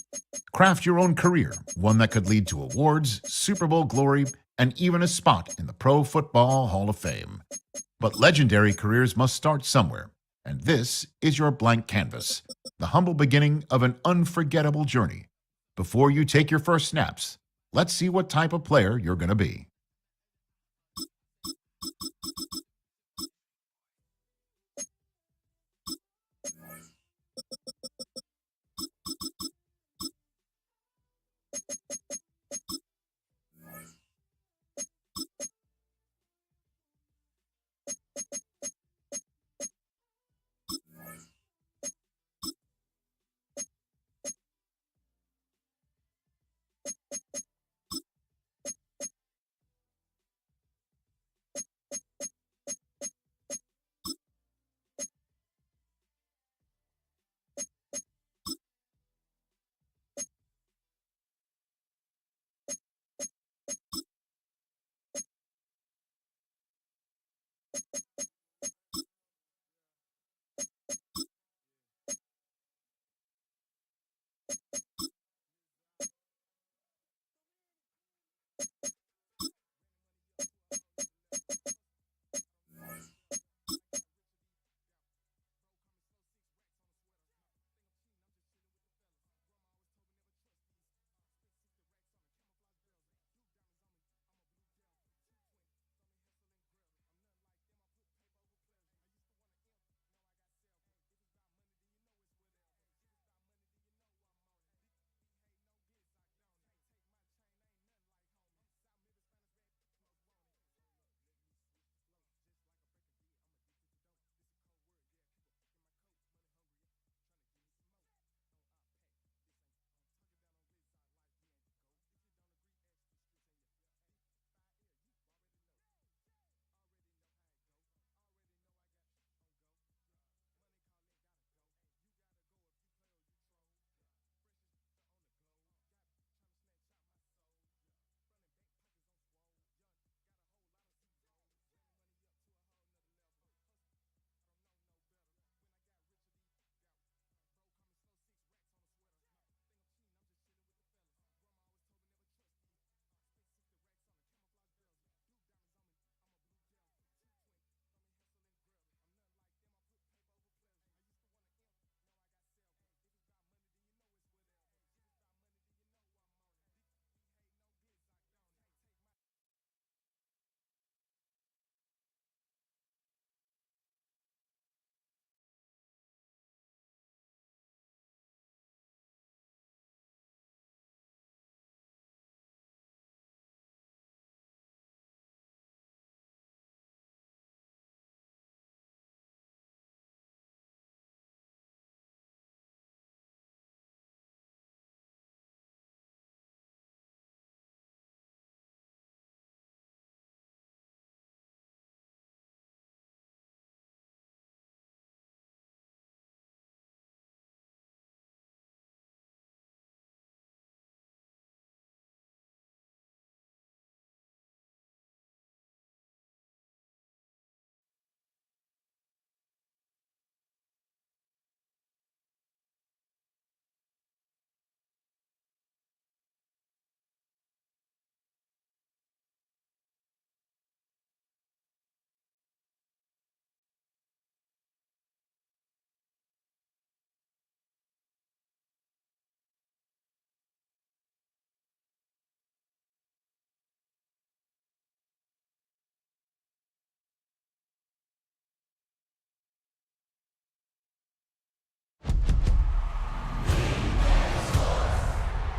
Craft your own career, one that could lead to awards, Super Bowl glory, and even a spot in the Pro Football Hall of Fame. But legendary careers must start somewhere, and this is your blank canvas, the humble beginning of an unforgettable journey. Before you take your first snaps, let's see what type of player you're going to be.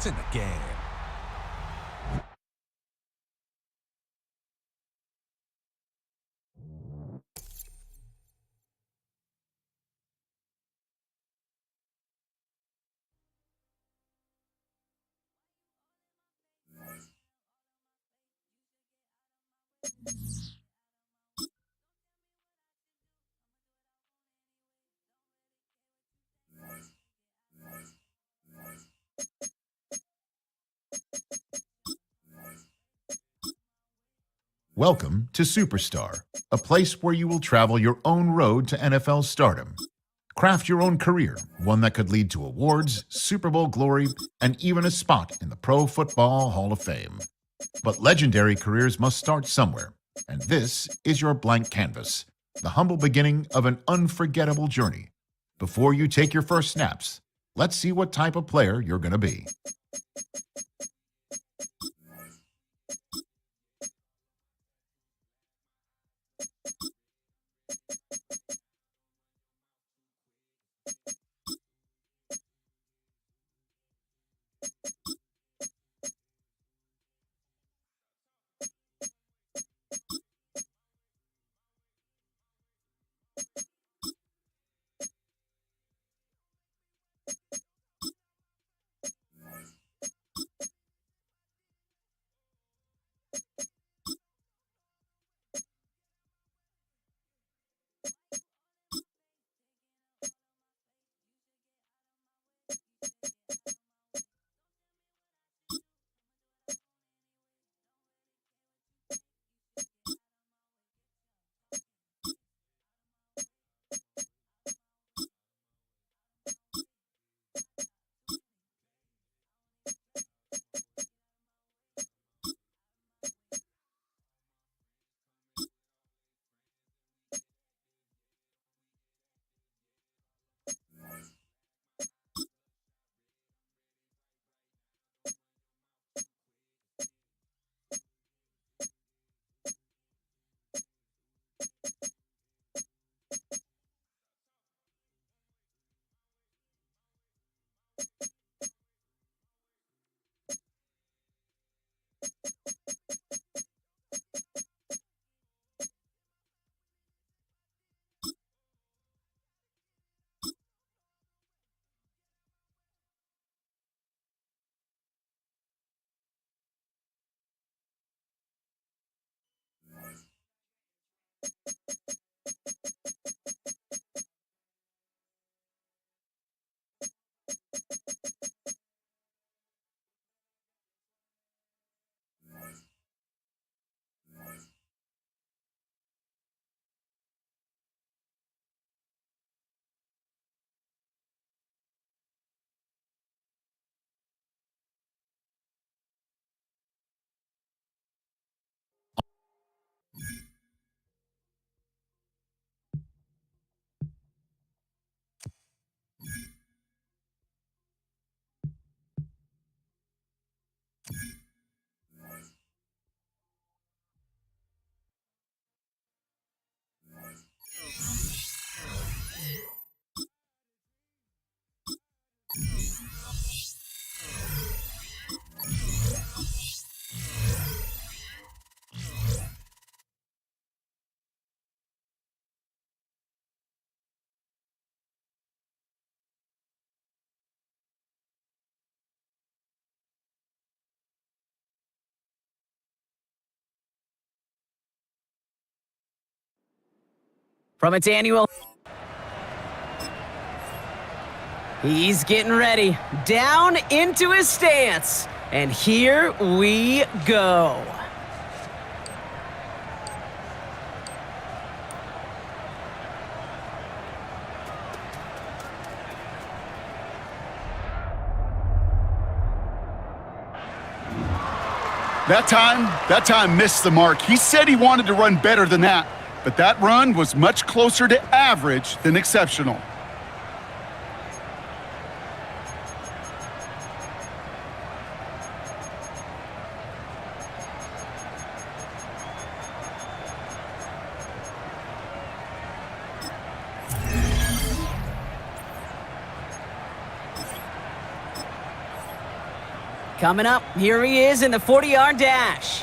It's in the game. Welcome to Superstar, a place where you will travel your own road to NFL stardom. Craft your own career, one that could lead to awards, Super Bowl glory, and even a spot in the Pro Football Hall of Fame. But legendary careers must start somewhere, and this is your blank canvas, the humble beginning of an unforgettable journey. Before you take your first snaps, let's see what type of player you're going to be. From its annual... He's getting ready. Down into his stance. And here we go. That time missed the mark. He said he wanted to run better than that, but that run was much closer to average than exceptional. Coming up, here he is in the 40-yard dash.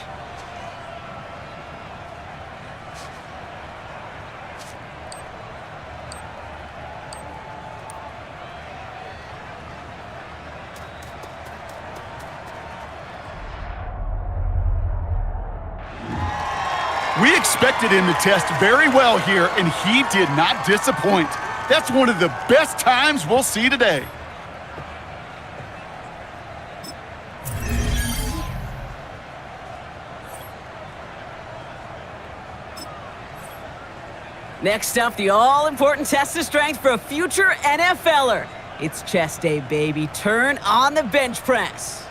We expected him to test very well here, and he did not disappoint. That's one of the best times we'll see today. Next up, the all-important test of strength for a future NFLer. It's chest day, baby. Turn on the bench press.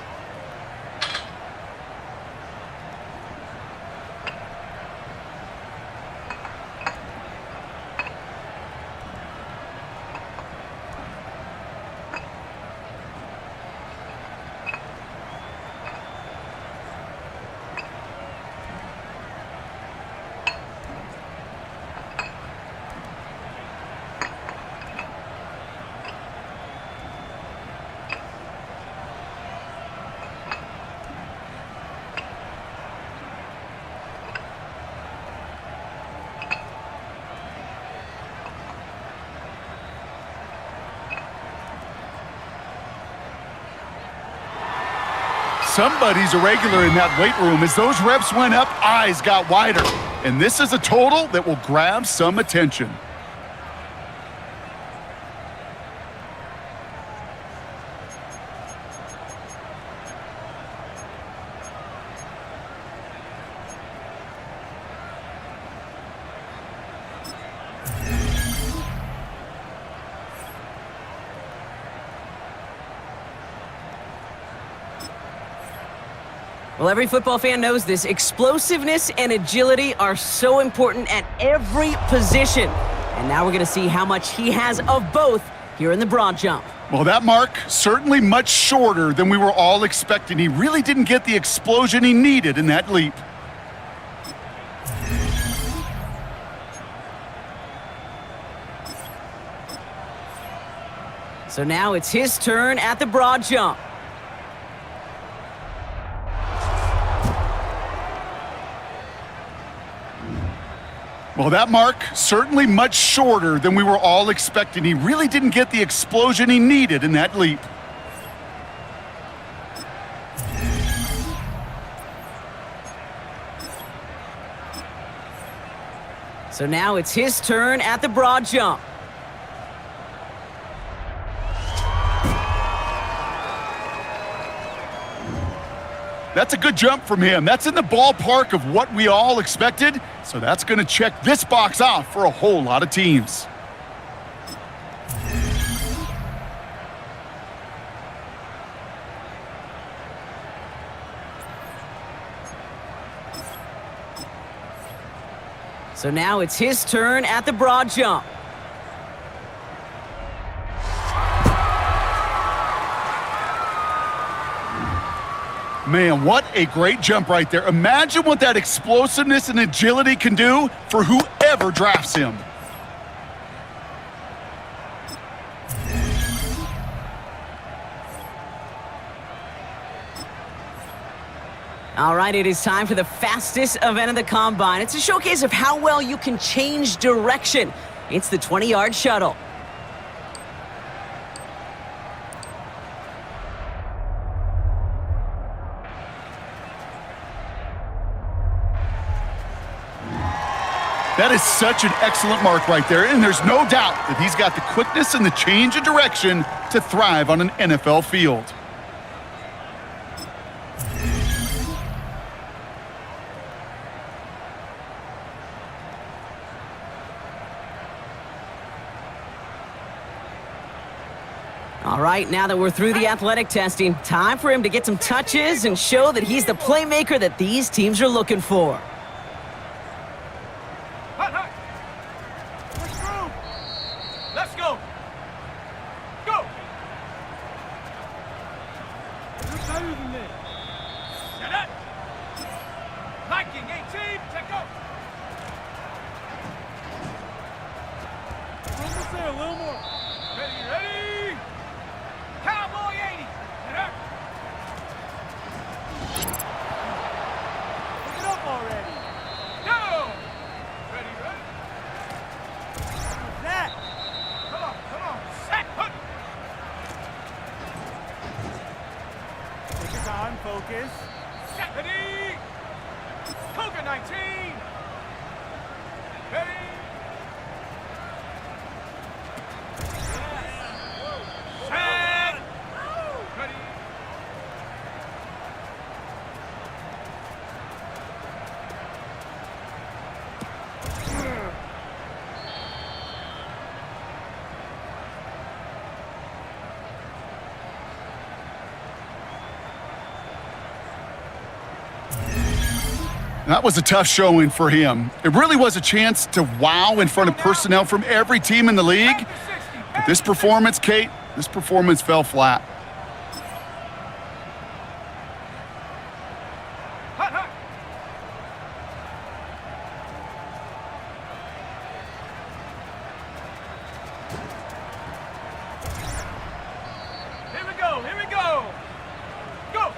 Somebody's a regular in that weight room. As those reps went up, eyes got wider. And this is a total that will grab some attention. Well, every football fan knows this. Explosiveness and agility are so important at every position. And now we're going to see how much he has of both here in the broad jump. Well, that mark certainly much shorter than we were all expecting. He really didn't get the explosion he needed in that leap. So now it's his turn at the broad jump. Well, that mark certainly much shorter than we were all expecting. He really didn't get the explosion he needed in that leap. So now it's his turn at the broad jump. That's a good jump from him. That's in the ballpark of what we all expected. So that's going to check this box off for a whole lot of teams. So now it's his turn at the broad jump. Man, what a great jump right there. Imagine what that explosiveness and agility can do for whoever drafts him. All right, it is time for the fastest event of the Combine. It's a showcase of how well you can change direction. It's the 20-yard shuttle. That is such an excellent mark right there, and there's no doubt that he's got the quickness and the change of direction to thrive on an NFL field. All right, now that we're through the athletic testing, time for him to get some touches and show that he's the playmaker that these teams are looking for. Let's go. Go. You're better than this. Set up. Liking 18. Check out. We're almost there. A little more. Ready. Cowboy 80. Set up. on, focus. Ready? Coca 19. Ready? Set. Ready? That was a tough showing for him. It really was a chance to wow in front of personnel from every team in the league. But this performance, Kate, this performance fell flat. Hot, hot. Here we go, here we go. Go.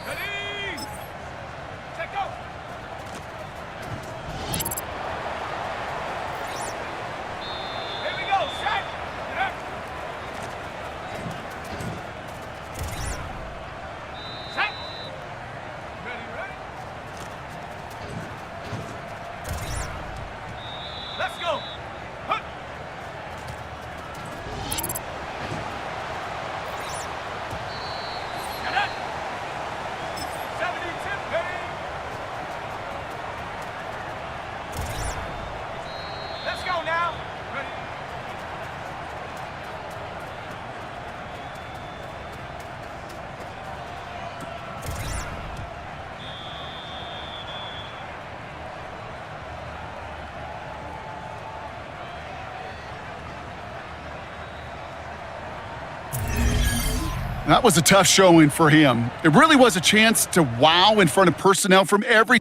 Ready? Set, go. Here we go, set. Set. Ready, ready. Let's go. Hut. Get it. 70 tip, ready. Let's go now. Ready. That was a tough showing for him. It really was a chance to wow in front of personnel from every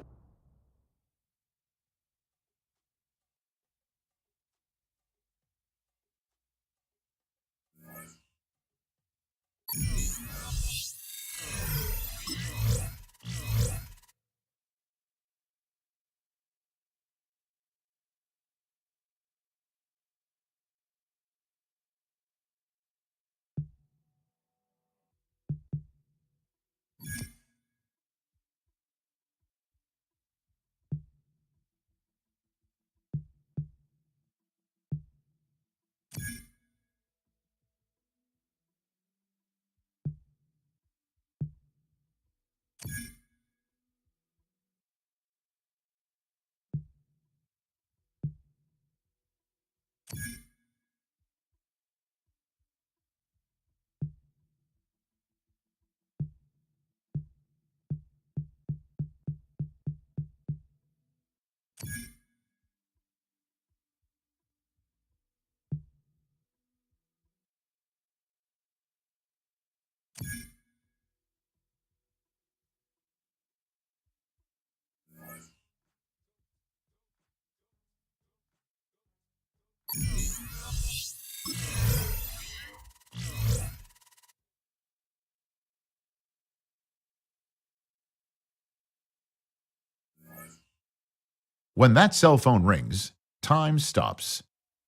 When that cell phone rings, time stops.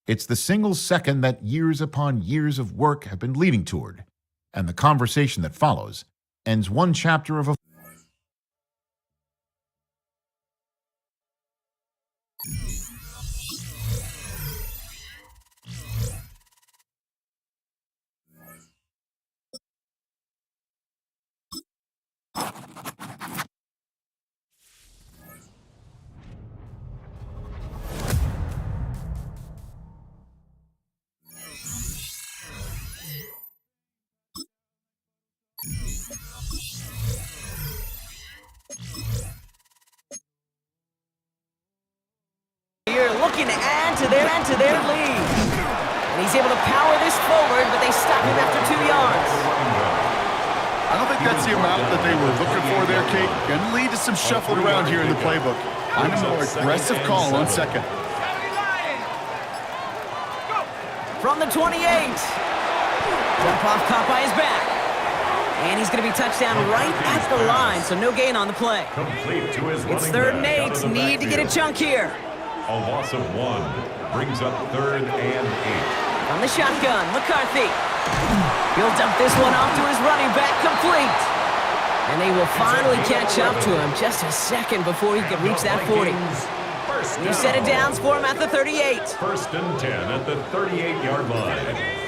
It's the single second that years upon years of work have been leading toward, and the conversation that follows ends one chapter of a You're looking to add to their lead. And he's able to power this forward, but they stop him after 2 yards. I don't think that's the amount that they were looking for there, Kate. Going to lead to some shuffling around here in the playbook. Find a more aggressive call on second. From the 28. Jump off caught by his back. And he's going to be touchdown right at the line, so no gain on the play. Complete to his It's running 3rd and back out 8. of the Need to get a backfield. chunk here. A loss of 1 brings up 3rd and 8. On the shotgun, McCarthy. He'll dump this one off to his running back, complete. And they will finally catch up to him just a second before he can reach that 40. You set it downs for him at the 38. 1st and 10 at the 38-yard line.